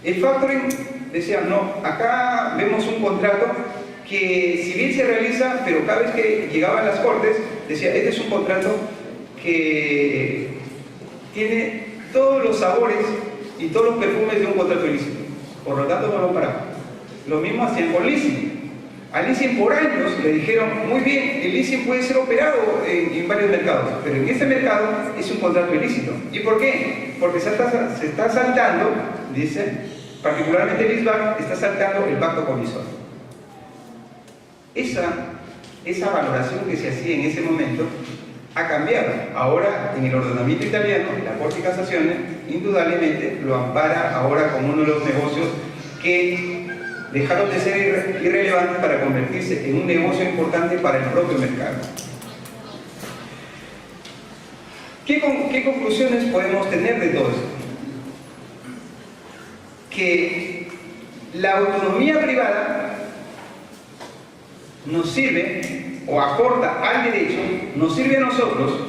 El factoring decía, no, acá vemos un contrato que si bien se realiza, pero cada vez que llegaba a las cortes, decía, este es un contrato que tiene todos los sabores y todos los perfumes de un contrato ilícito. Por lo tanto, no lo paramos. Lo mismo hacían con leasing. Al leasing por años le dijeron, muy bien, el leasing puede ser operado en varios mercados, pero en este mercado es un contrato ilícito. ¿Y por qué? Porque se está saltando, dice, particularmente el ISBAC, está saltando el pacto comisorio. Esa valoración que se hacía en ese momento ha cambiado. Ahora, en el ordenamiento italiano, la Corte de Casación indudablemente lo ampara ahora como uno de los negocios que dejaron de ser irrelevantes para convertirse en un negocio importante para el propio mercado. ¿Qué conclusiones podemos tener de todo esto? Que la autonomía privada nos sirve o aporta al derecho, nos sirve a nosotros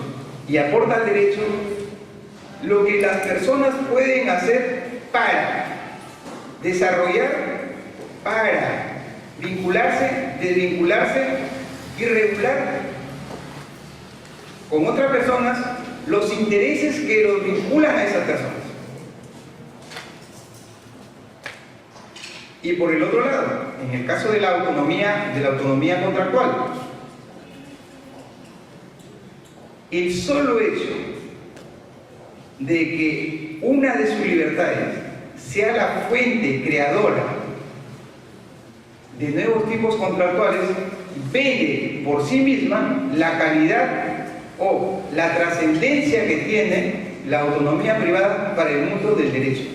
y aporta al derecho lo que las personas pueden hacer para desarrollar, para vincularse, desvincularse y regular con otras personas los intereses que los vinculan a esas personas. Y por el otro lado, en el caso de la autonomía contractual, el solo hecho de que una de sus libertades sea la fuente creadora de nuevos tipos contractuales, vende por sí misma la calidad o la trascendencia que tiene la autonomía privada para el mundo del derecho.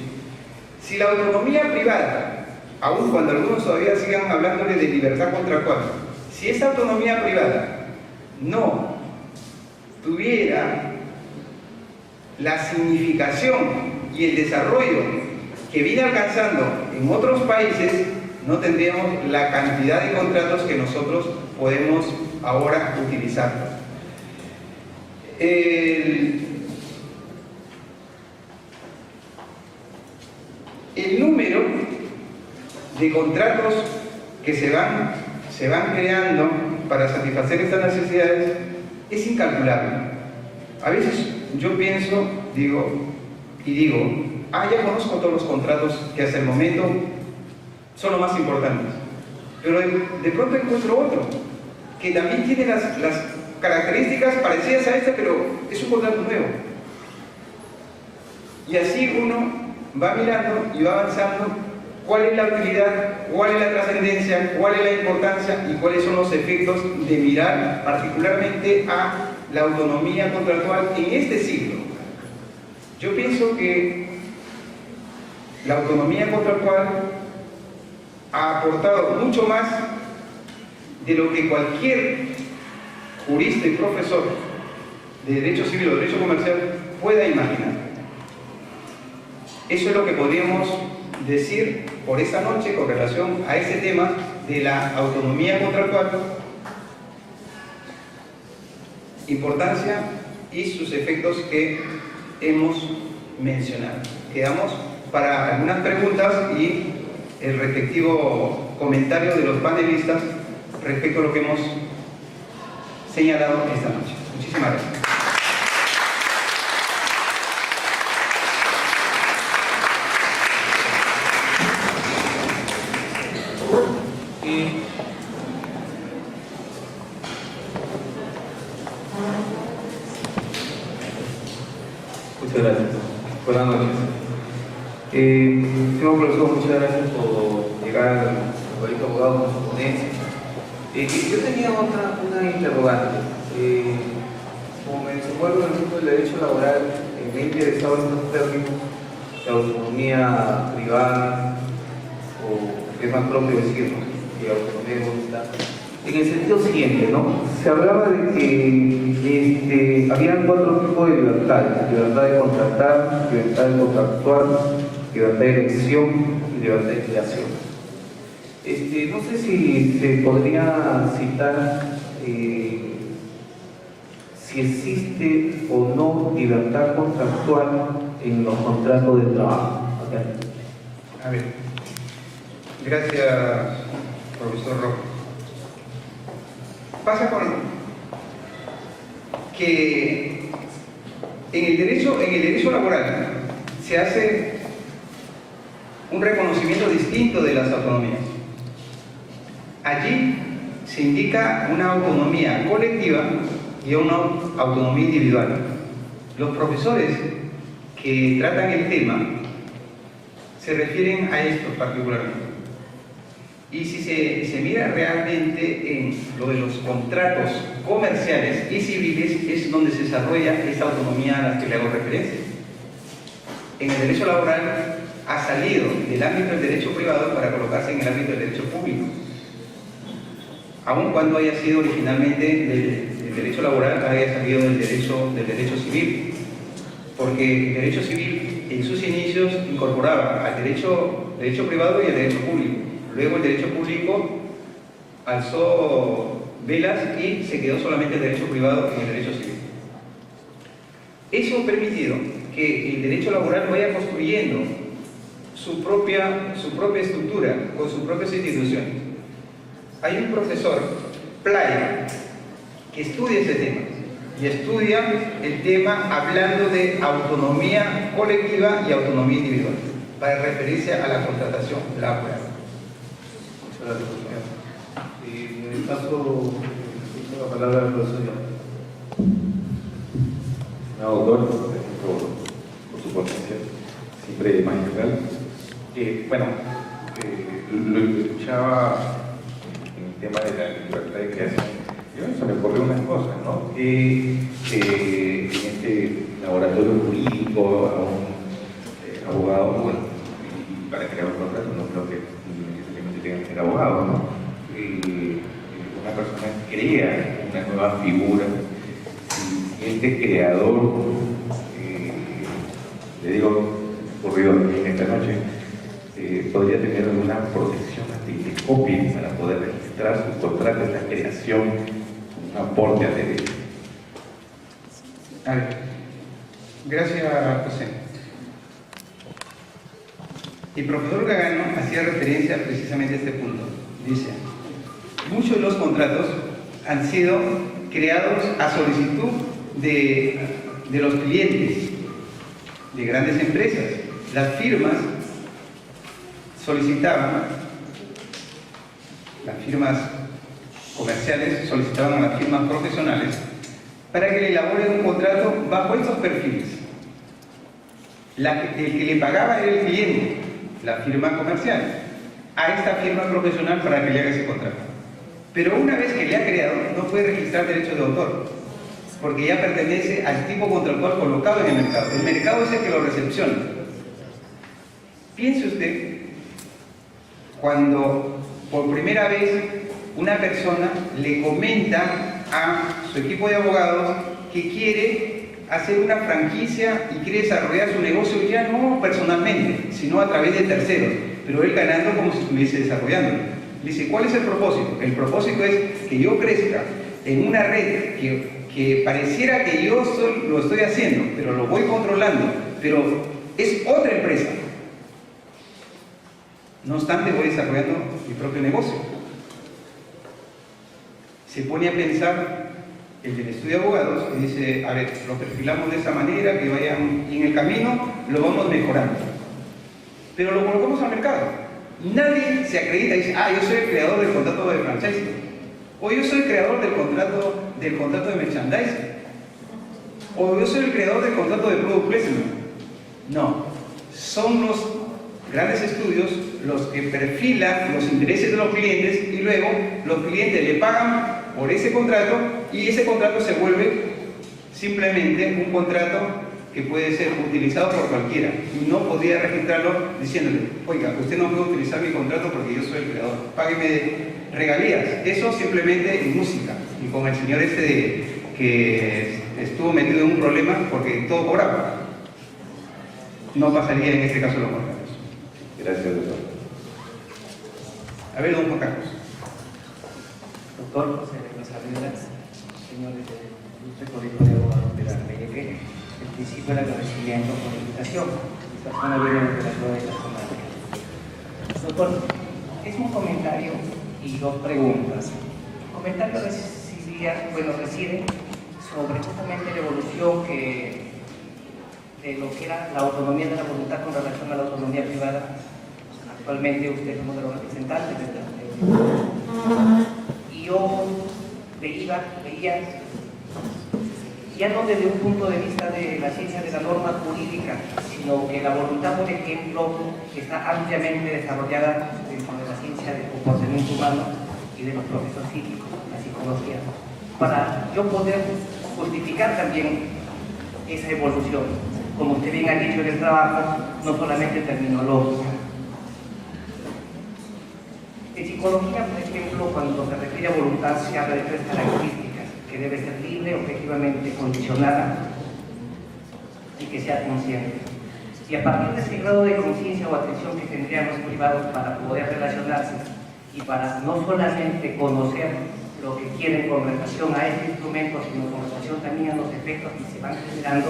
Si la autonomía privada, aun cuando algunos todavía sigan hablándole de libertad contractual, si esa autonomía privada no tuviera la significación y el desarrollo que viene alcanzando en otros países, no tendríamos la cantidad de contratos que nosotros podemos ahora utilizar. El número de contratos que se van creando para satisfacer estas necesidades es incalculable. A veces yo pienso, digo, ya conozco todos los contratos que hasta el momento son los más importantes, pero de pronto encuentro otro que también tiene las características parecidas a este, pero es un contrato nuevo. Y así uno va mirando y va avanzando cuál es la utilidad, cuál es la trascendencia, cuál es la importancia y cuáles son los efectos de mirar particularmente a la autonomía contractual en este siglo. Yo pienso que la autonomía contractual ha aportado mucho más de lo que cualquier jurista y profesor de derecho civil o derecho comercial pueda imaginar. Eso es lo que podríamos decir por esta noche con relación a ese tema de la autonomía contractual, importancia y sus efectos que hemos mencionado. Quedamos para algunas preguntas y el respectivo comentario de los panelistas respecto a lo que hemos señalado esta noche. Muchísimas gracias. Muchas gracias. Buenas noches. Señor profesor, muchas gracias por llegar al Colegio de Abogados con su ponencia. Yo tenía una interrogante. Como me desenvuelvo en el mundo del derecho laboral, me he interesado en estos términos de autonomía privada, o que es más propio decirlo, que autonomía voluntaria. En el sentido siguiente, ¿no? Se hablaba de que habían 4 tipos de libertades: libertad de contratar, libertad de contractuar, libertad de elección y libertad de creación. No sé si se podría citar si existe o no libertad contractual en los contratos de trabajo. Okay. A ver, gracias, profesor Rojo. Pasa con que en el derecho laboral se hace un reconocimiento distinto de las autonomías. Allí se indica una autonomía colectiva y una autonomía individual. Los profesores que tratan el tema se refieren a esto particularmente. Y si se mira realmente en lo de los contratos comerciales y civiles, es donde se desarrolla esta autonomía a la que le hago referencia. En el derecho laboral ha salido del ámbito del derecho privado para colocarse en el ámbito del derecho público, aun cuando haya sido originalmente del derecho laboral, haya salido del derecho civil, porque el derecho civil en sus inicios incorporaba al derecho privado y al derecho público. Luego el derecho público alzó velas y se quedó solamente el derecho privado en el derecho civil. Eso ha permitido que el derecho laboral vaya construyendo su propia estructura con sus propias instituciones. Hay un profesor, Playa, que estudia ese tema y estudia el tema hablando de autonomía colectiva y autonomía individual para referirse a la contratación laboral. Muchas gracias, profesor. En el caso, la palabra del profesor. Doctor, por su ponencia, siempre magistral. Lo escuchaba en el tema de la libertad de creación. Yo se me ocurrió unas cosas, ¿no? En este laboratorio jurídico, a un abogado, bueno, y para crear un contrato no creo que necesariamente tenga que ser abogado, ¿no? Una persona crea una nueva figura. Este creador, le digo, ocurrido esta noche, podría tener alguna protección ante que copien para poder registrar sus contratos, la creación, un aporte al derecho. A ver, gracias, José. El profesor Gagano hacía referencia precisamente a este punto. Dice, muchos de los contratos han sido creados a solicitud de los clientes de grandes empresas. Las firmas solicitaban, las firmas comerciales solicitaban a las firmas profesionales para que le elaboren un contrato bajo estos perfiles. El que le pagaba era el cliente, la firma comercial, a esta firma profesional para que le haga ese contrato. Pero una vez que le ha creado, no puede registrar derechos de autor, porque ya pertenece al tipo contractual colocado en el mercado. El mercado es el que lo recepciona. Piense usted, cuando por primera vez una persona le comenta a su equipo de abogados que quiere hacer una franquicia y quiere desarrollar su negocio ya no personalmente, sino a través de terceros, pero él ganando como si estuviese desarrollando. Dice, ¿cuál es el propósito? El propósito es que yo crezca en una red que pareciera que yo lo estoy haciendo, pero lo voy controlando, pero es otra empresa. No obstante, voy desarrollando mi propio negocio. Se pone a pensar el del estudio de abogados y dice, a ver, lo perfilamos de esa manera, que vayan, y en el camino lo vamos mejorando. Pero lo colocamos al mercado. Nadie se acredita y dice, yo soy el creador del contrato de franchising, o yo soy el creador del contrato de merchandising, o yo soy el creador del contrato de product placement. No, son los grandes estudios los que perfilan los intereses de los clientes y luego los clientes le pagan por ese contrato y ese contrato se vuelve simplemente un contrato que puede ser utilizado por cualquiera y no podría registrarlo diciéndole, oiga, usted no puede utilizar mi contrato porque yo soy el creador, págueme regalías. Eso simplemente en música, y con el señor que estuvo metido en un problema porque todo cobraba, no pasaría en este caso los contratos. Gracias, doctor. A ver, don Juan Carlos. Doctor José de Casablanca, señores del Ilustre Colegio de Abogados de la PLP, el principio del agradecimiento por la invitación. Esta zona viene de la ciudad de la comarca. Doctor, es un comentario y dos preguntas. El comentario reside sobre justamente la evolución de lo que era la autonomía de la voluntad con relación a la autonomía privada. Actualmente usted es uno de los representantes de esta. Y yo veía, ya no desde un punto de vista de la ciencia de la norma jurídica, sino que la voluntad, por ejemplo, está ampliamente desarrollada dentro de la ciencia del comportamiento humano y de los procesos psíquicos, la psicología, para yo poder justificar también esa evolución, como usted bien ha dicho en el trabajo, no solamente terminológica. En psicología, por ejemplo, cuando se refiere a voluntad, se habla de tres características: que debe ser libre, objetivamente condicionada y que sea consciente. Y a partir de ese grado de conciencia o atención que tendrían los privados para poder relacionarse y para no solamente conocer lo que quieren con relación a este instrumento, sino con relación también a los efectos que se van generando,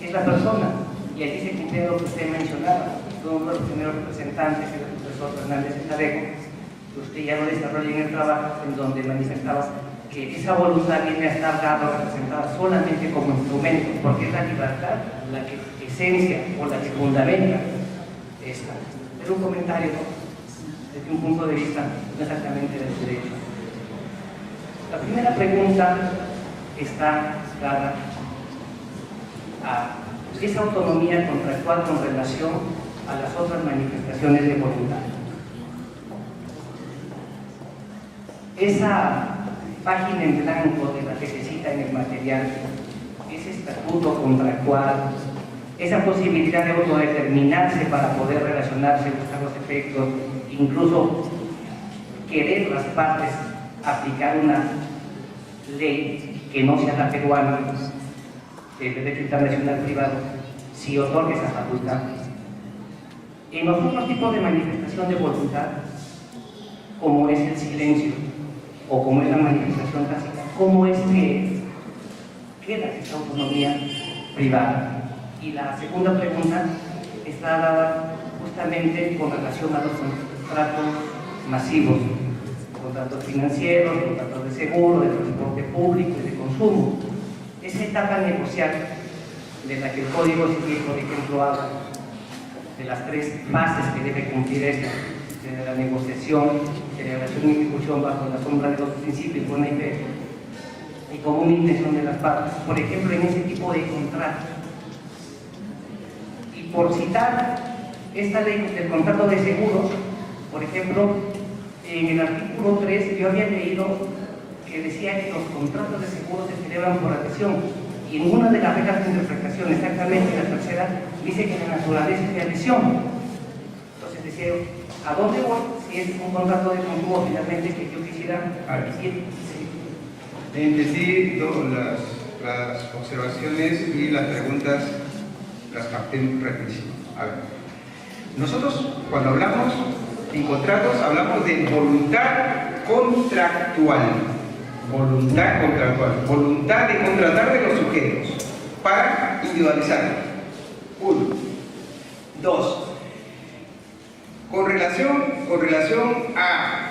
es la persona. Y allí se cumple lo que usted mencionaba. Uno de los primeros representantes es el profesor Fernández Nadeco, que usted ya lo desarrolla en el trabajo, en donde manifestaba que esa voluntad viene a estar dada, representada solamente como instrumento, porque es la libertad la que esencia o la que fundamenta esta. Pero un comentario, ¿no?, desde un punto de vista no exactamente del derecho. La primera pregunta está dada a esa autonomía contractual con relación a las otras manifestaciones de voluntad. Esa página en blanco de la que se cita en el material, ese estatuto contractual, esa posibilidad de autodeterminarse para poder relacionarse, buscar los efectos, incluso querer las partes aplicar una ley que no sea la peruana, el derecho internacional privado, si otorga esa facultad. En los otros tipos de manifestación de voluntad, como es el silencio o como es la manifestación tácita, ¿cómo es que queda esa autonomía privada? Y la segunda pregunta está dada justamente con relación a los contratos masivos, contratos financieros, contratos de seguro, de transporte público y de consumo. Esa etapa negocial de la que el Código Civil, por ejemplo, habla, de las tres fases que debe cumplir esta, de la negociación, celebración y ejecución bajo la sombra de los principios, buena y fe, y común intención de las partes. Por ejemplo, en ese tipo de contratos. Y por citar esta ley del contrato de seguros, por ejemplo, en el artículo 3 yo había leído que decía que los contratos de seguros se celebran por adhesión, y en una de las reglas de interpretación, exactamente la tercera, dice que la naturaleza es de adhesión. Entonces decía, ¿a dónde voy si es un contrato de consumo finalmente que yo quisiera decir? Sí, las observaciones y las preguntas las capté rapidísimo. A ver, nosotros cuando hablamos en contratos hablamos de voluntad contractual. Voluntad contractual, voluntad de contratar de los sujetos para individualizar. 1. 2. Con relación a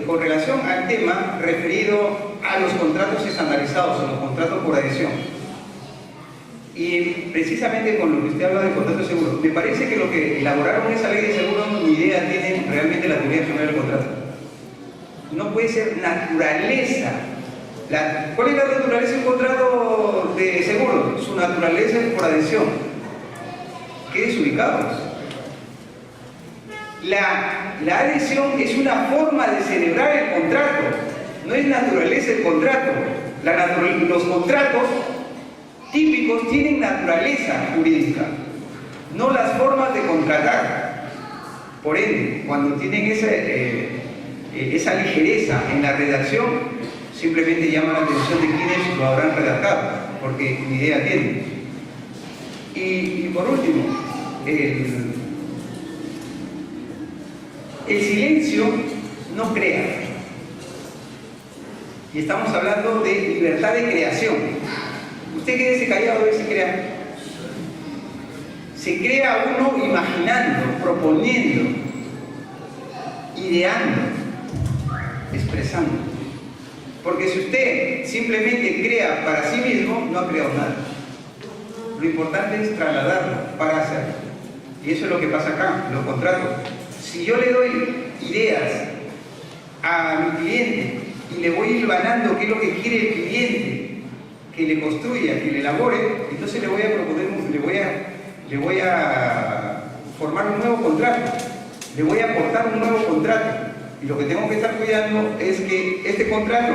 con relación al tema referido a los contratos estandarizados, a los contratos por adhesión, y precisamente con lo que usted habla de contrato de seguro, me parece que lo que elaboraron esa ley de seguro ni idea tienen realmente la teoría general del contrato. No puede ser naturaleza. ¿Cuál es la naturaleza de un contrato de seguro? Su naturaleza es por adhesión. Qué desubicados. La adhesión es una forma de celebrar el contrato, no es naturaleza el contrato. Los contratos típicos tienen naturaleza jurídica, no las formas de contratar. Por ende, cuando tienen esa ligereza en la redacción, simplemente llaman la atención de quienes lo habrán redactado, porque ni idea tienen. Y por último, el silencio no crea. Y estamos hablando de libertad de creación. Usted quédese callado a ver si crea. Se crea uno imaginando, proponiendo, ideando, expresando. Porque si usted simplemente crea para sí mismo, no ha creado nada. Lo importante es trasladarlo para hacerlo. Y eso es lo que pasa acá, los contratos. Si yo le doy ideas a mi cliente y le voy hilvanando qué es lo que quiere el cliente, que le construya, que le elabore, entonces le voy a proponer, le voy a formar un nuevo contrato, le voy a aportar un nuevo contrato. Y lo que tengo que estar cuidando es que este contrato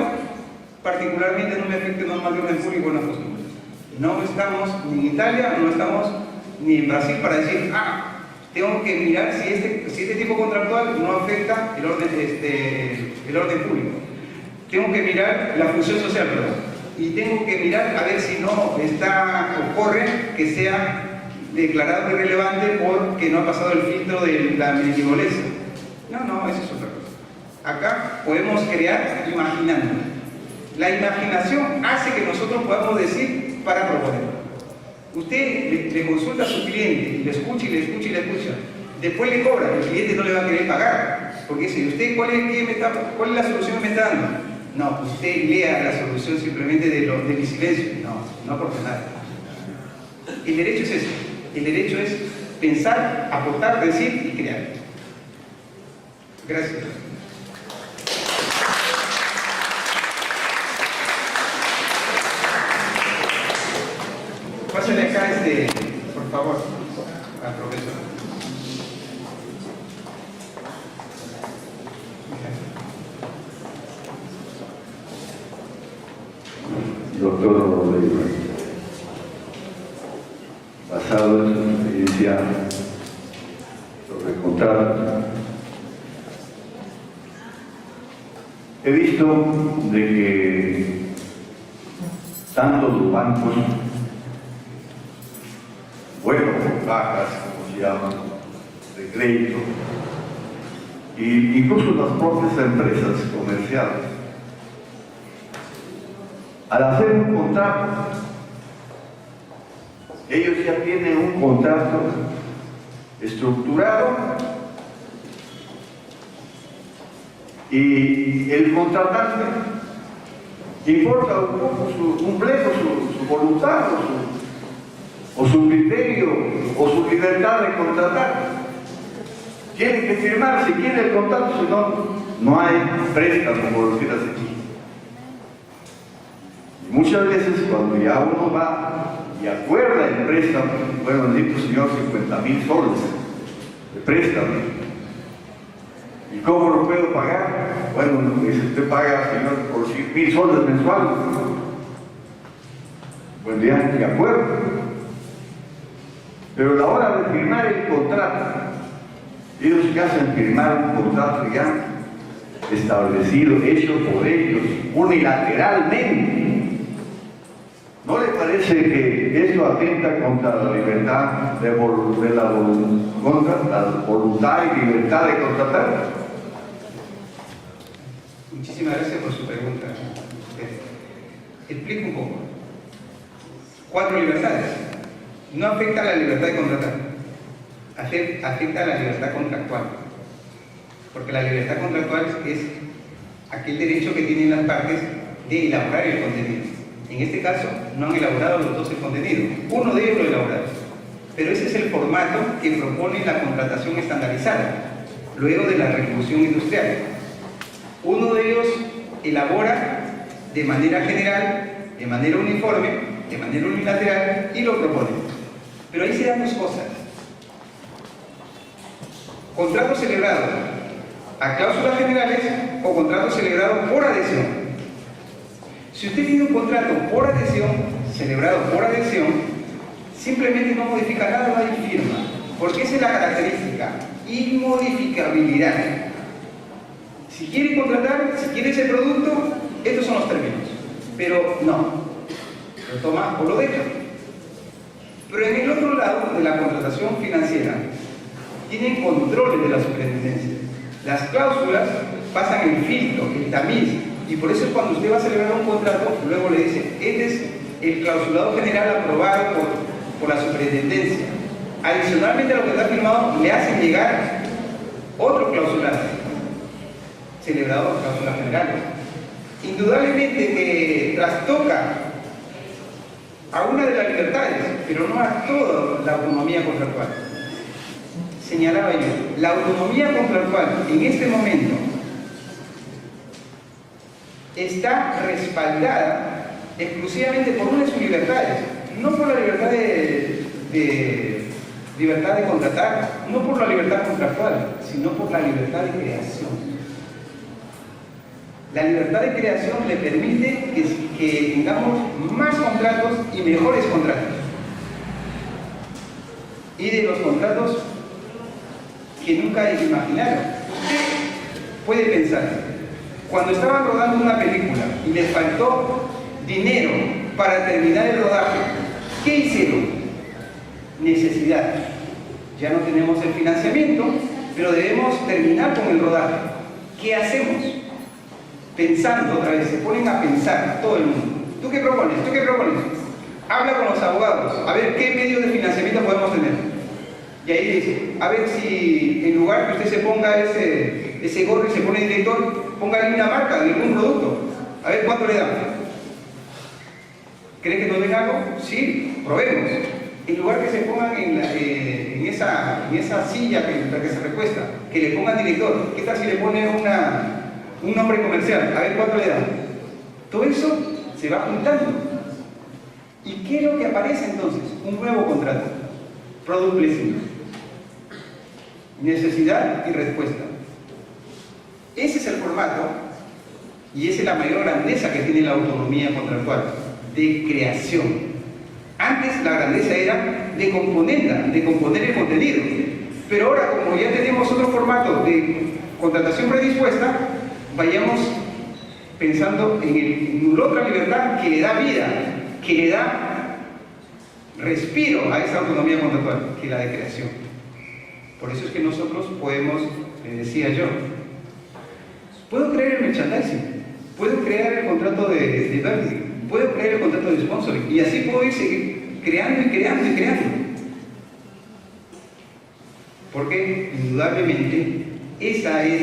particularmente no me afecte normal de orden público en las costumbres. No estamos ni en Italia, no estamos ni en Brasil para decir, tengo que mirar si este tipo contractual no afecta el orden público. Tengo que mirar la función social, perdón. Y tengo que mirar a ver si no ocurre que sea declarado irrelevante porque no ha pasado el filtro de la benevolencia. No, eso es otra cosa. Acá podemos crear imaginando. La imaginación hace que nosotros podamos decir para proponer. Usted le consulta a su cliente, le escucha y le escucha y le escucha. Después le cobra, el cliente no le va a querer pagar. Porque dice, ¿usted cuál es la solución que me está dando? No, usted lea la solución simplemente de mi silencio. No aporta nada. El derecho es eso. El derecho es pensar, aportar, decir y crear. Gracias. Pásale acá por favor, al profesor. Doctor Rodrigo, basado en su experiencia sobre el contrato, he visto de que tanto los bancos bajas, como se llaman, de crédito, e incluso las propias empresas comerciales. Al hacer un contrato, ellos ya tienen un contrato estructurado y el contratante importa un poco su voluntad o su criterio o su libertad de contratar. Tiene que firmar si quiere el contrato, si no, no hay préstamo, por decir así. Y muchas veces cuando ya uno va y acuerda el préstamo, bueno, bendito Señor, 50.000 soles de préstamo. ¿Y cómo lo puedo pagar? Bueno, dice, usted paga, Señor, por 100.000 soles mensuales. Bueno, ya de acuerdo. Pero a la hora de firmar el contrato, ellos que hacen firmar un contrato ya establecido, hecho por ellos, unilateralmente. ¿No le parece que esto atenta contra la libertad contra la voluntad y libertad de contratar? Muchísimas gracias por su pregunta. Explico un poco. 4 libertades. No afecta a la libertad de contratar, afecta a la libertad contractual. Porque la libertad contractual es aquel derecho que tienen las partes de elaborar el contenido. En este caso, no han elaborado los dos el contenido. Uno de ellos lo elaborado. Pero ese es el formato que propone la contratación estandarizada, luego de la revolución industrial. Uno de ellos elabora de manera general, de manera uniforme, de manera unilateral y lo propone. Pero ahí se dan 2 cosas. Contrato celebrado a cláusulas generales o contrato celebrado por adhesión. Si usted tiene un contrato por adhesión, celebrado por adhesión, simplemente no modifica nada, no hay firma. Porque esa es la característica, inmodificabilidad. Si quiere contratar, si quiere ese producto, estos son los términos. Pero no, lo toma o lo deja. Pero en el otro lado de la contratación financiera, tienen controles de la superintendencia. Las cláusulas pasan el filtro, el tamiz, y por eso es cuando usted va a celebrar un contrato, luego le dice, este es el clausulado general aprobado por la superintendencia. Adicionalmente a lo que está firmado, le hacen llegar otro clausulado, celebrado por cláusulas generales. Indudablemente que trastoca a una de las libertades, pero no a toda la autonomía contractual. Señalaba yo, la autonomía contractual en este momento está respaldada exclusivamente por una de sus libertades, no por la libertad libertad de contratar, no por la libertad contractual, sino por la libertad de creación. La libertad de creación le permite que tengamos más contratos y mejores contratos. Y de los contratos que nunca imaginaron. Usted puede pensar, cuando estaban rodando una película y les faltó dinero para terminar el rodaje, ¿qué hicieron? Necesidad. Ya no tenemos el financiamiento, pero debemos terminar con el rodaje. ¿Qué hacemos? Pensando otra vez, se ponen a pensar todo el mundo. ¿Tú qué propones? ¿Tú qué propones? Habla con los abogados, a ver qué medios de financiamiento podemos tener. Y ahí dice, a ver si en lugar que usted se ponga ese gorro y se pone director, póngale una marca de algún producto. A ver cuánto le dan. ¿Cree que nos den algo? Sí, probemos. En lugar que se pongan en esa silla en la que se recuesta, que le pongan director. ¿Qué tal si le pone un nombre comercial? A ver cuánto le dan. Todo eso se va juntando. ¿Y qué es lo que aparece entonces? Un nuevo contrato. Product placement. Necesidad y respuesta. Ese es el formato y esa es la mayor grandeza que tiene la autonomía contractual, de creación. Antes la grandeza era de componenda, de componer el contenido. Pero ahora, como ya tenemos otro formato de contratación predispuesta, vayamos pensando en la otra libertad que le da vida, que le da respiro a esa autonomía contractual que la de creación. Por eso es que nosotros podemos, le decía yo, puedo crear el merchandising, puedo crear el contrato de branding, puedo crear el contrato de sponsoring, y así puedo ir seguir creando y creando y creando. Porque indudablemente esa es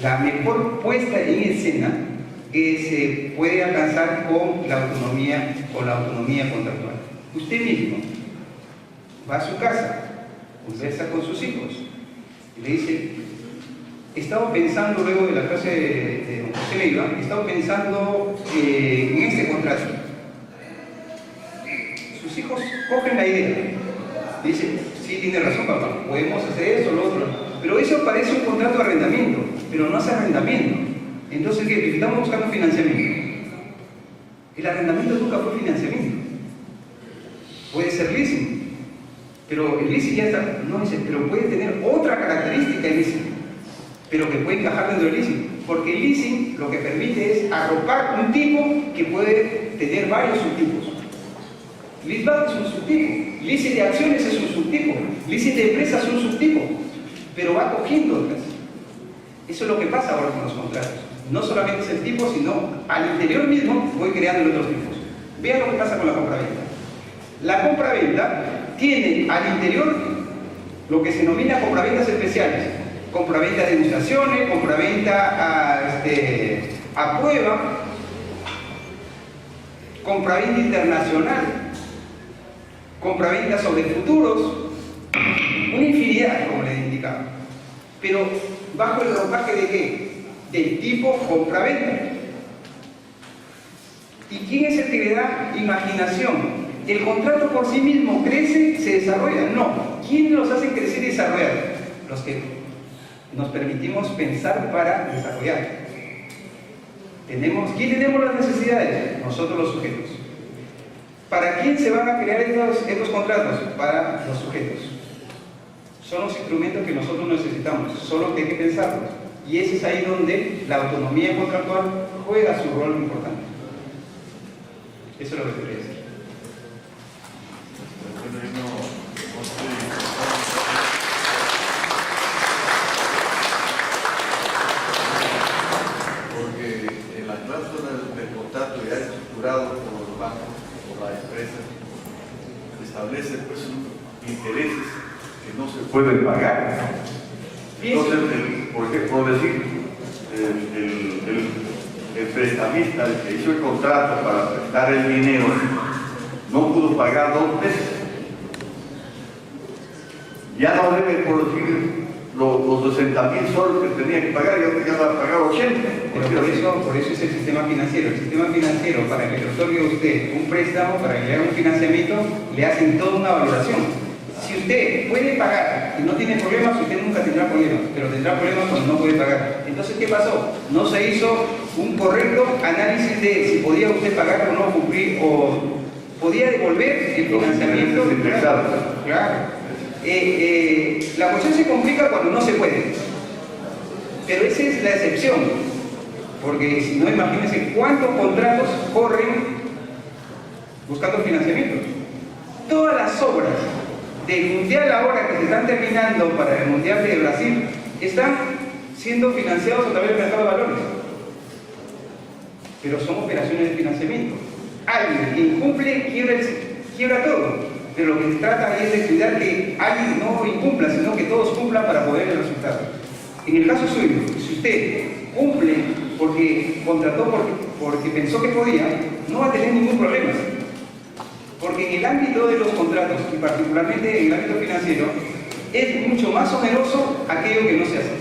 la mejor puesta en escena que se puede alcanzar con la autonomía contractual. Usted mismo va a su casa, conversa con sus hijos y le dice: he estado pensando, luego de la clase de don José Leiva, he estado pensando en este contrato. Sus hijos cogen la idea y dicen: sí, tiene razón papá, podemos hacer eso, lo otro, pero eso parece un contrato de arrendamiento, pero no hace arrendamiento. Entonces, ¿qué? Estamos buscando financiamiento. El arrendamiento nunca fue financiamiento. Puede ser leasing, pero el leasing ya está, no dice, pero puede tener otra característica el leasing, pero que puede encajar dentro del leasing, porque el leasing lo que permite es arropar un tipo que puede tener varios subtipos. Leaseback es un subtipo, leasing de acciones es un subtipo, leasing de empresas es un subtipo, pero va cogiendo otras. Eso es lo que pasa ahora con los contratos. No solamente es el tipo, sino al interior mismo voy creando otros tipos. Vean lo que pasa con la compraventa. La compraventa tiene al interior lo que se denomina compraventas especiales. Compraventa de degustaciones, compraventa a prueba, compraventa internacional, compraventa sobre futuros, una infinidad, como les indicaba. Pero bajo el ropaje de qué? Del tipo compraventa. ¿Y quién es el que le da imaginación? ¿El contrato por sí mismo crece, se desarrolla? No. ¿Quién los hace crecer y desarrollar? Los que nos permitimos pensar para desarrollar. ¿Quién tenemos las necesidades? Nosotros los sujetos. ¿Para quién se van a crear estos contratos? Para los sujetos. Son los instrumentos que nosotros necesitamos, solo que hay que pensarlos. Y ese es ahí donde la autonomía contractual juega su rol importante. Eso es lo que quería decir. Porque en las cláusulas del contrato ya estructurado por los bancos, por las empresas, establece pues intereses que no se pueden pagar. Entonces, por decir, el prestamista, el que hizo el contrato para prestar el dinero, no pudo pagar 2 meses. Ya no debe, por decir, los 60.000 soles que tenía que pagar, ya va a pagar 80. Pero por eso es el sistema financiero. El sistema financiero, para que le otorgue a usted un préstamo, para que le haga un financiamiento, le hacen toda una valoración. Si usted puede pagar y no tiene problemas, usted nunca tendrá problemas, pero tendrá problemas cuando no puede pagar. Entonces, ¿qué pasó? No se hizo un correcto análisis de si podía usted pagar o no cumplir, o podía devolver el financiamiento. Claro. La cuestión se complica cuando no se puede, pero esa es la excepción, porque si no, imagínense cuántos contratos corren buscando financiamiento. Todas las obras del Mundial ahora que se están terminando para el Mundial de Brasil están siendo financiados a través del mercado de valores, pero son operaciones de financiamiento. Alguien que incumple quiebra todo. Pero lo que se trata es de cuidar que alguien no incumpla, sino que todos cumplan para poder el resultado. En el caso suyo, si usted cumple porque contrató porque pensó que podía, no va a tener ningún problema. Porque en el ámbito de los contratos, y particularmente en el ámbito financiero, es mucho más oneroso aquello que no se hace.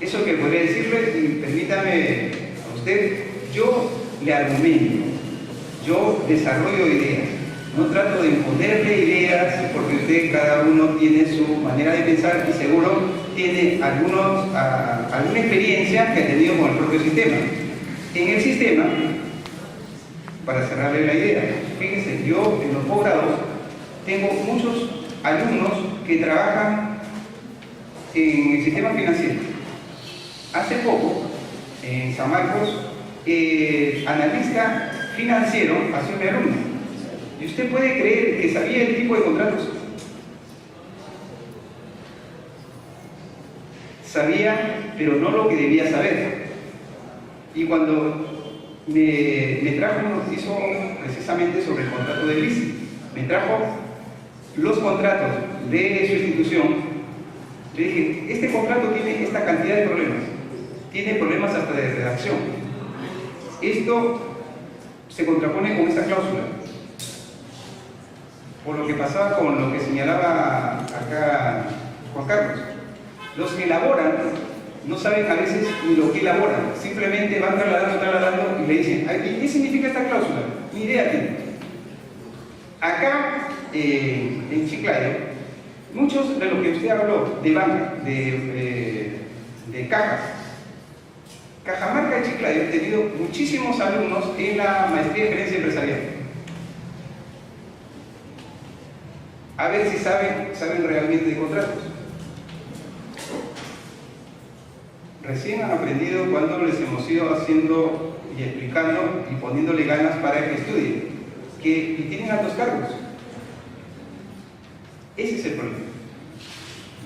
Eso que podría decirle, y permítame a usted, yo le argumento. Yo desarrollo ideas, no trato de imponerle ideas porque usted, cada uno tiene su manera de pensar y seguro tiene alguna experiencia que ha tenido con el propio sistema. En el sistema, para cerrarle la idea, fíjense, yo en los posgrados tengo muchos alumnos que trabajan en el sistema financiero. Hace poco, en San Marcos, analista financiero hacia un alumno. ¿Y usted puede creer que sabía el tipo de contratos? Sabía, pero no lo que debía saber. Y cuando me trajo una noticia precisamente sobre el contrato de LIS, me trajo los contratos de su institución, le dije, este contrato tiene esta cantidad de problemas, tiene problemas hasta de redacción. Esto se contrapone con esta cláusula. Por lo que pasaba con lo que señalaba acá Juan Carlos. Los que elaboran no saben a veces ni lo que elaboran, simplemente van trasladando y le dicen, ¿y qué significa esta cláusula? Ni idea tienen. Acá, en Chiclayo, muchos de los que usted habló, de banca, de cajas, Cajamarca de Chiclayo, he tenido muchísimos alumnos en la maestría de gerencia empresarial. A ver si saben realmente de contratos. Recién han aprendido cuando les hemos ido haciendo y explicando y poniéndole ganas para que estudien, y tienen altos cargos. Ese es el problema.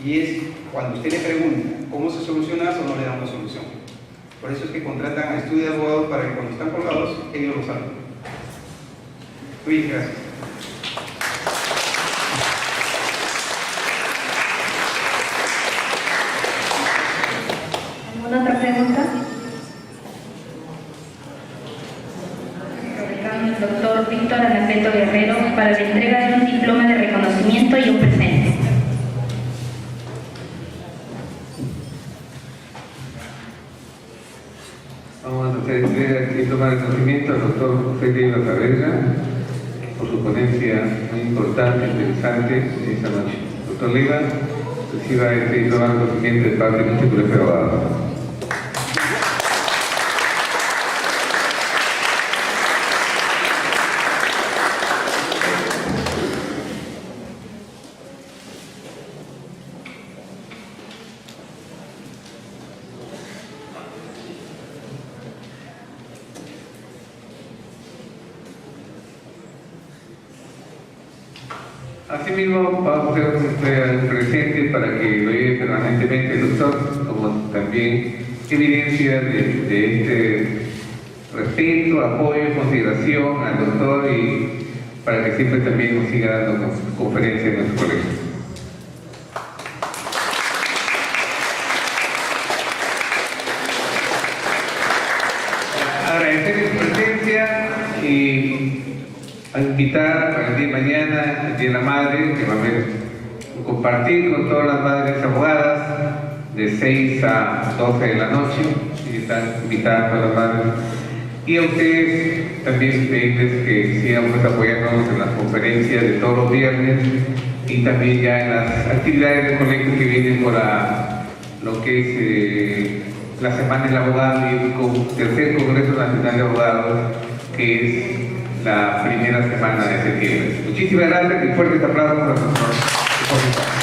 Y es cuando usted le pregunta cómo se soluciona eso, no le dan una solución. Por eso es que contratan a estudios de abogados para que cuando están colgados, ellos lo saben. Muy bien, gracias. ¿Alguna otra pregunta? El doctor Víctor Anapeto Guerrero para la entrega de un diploma de reconocimiento y un presente. Vamos a hacer entrega del diploma de reconocimiento al doctor José Leiva Saavedra por su ponencia muy importante, interesante esta noche. Doctor Leiva, reciba este diploma de reconocimiento de parte de nuestro colegio de abogados. Asimismo, vamos a hacer un presente para que lo lleve permanentemente el doctor, como también evidencia de este respeto, apoyo, consideración al doctor y para que siempre también nos siga dando conferencias en nuestro colegio. Agradecer su presencia y a invitar para el día de mañana, el Día de la Madre, que va a haber compartir con todas las madres abogadas de 6 a 12 de la noche, y están invitadas a las madres. Y a ustedes también pedirles que sigamos apoyándonos en las conferencias de todos los viernes y también ya en las actividades del colegio que vienen por lo que es la Semana del Abogado y el tercer Congreso Nacional de Abogados, que es la primera semana de septiembre. Muchísimas gracias y fuertes aplausos a nosotros.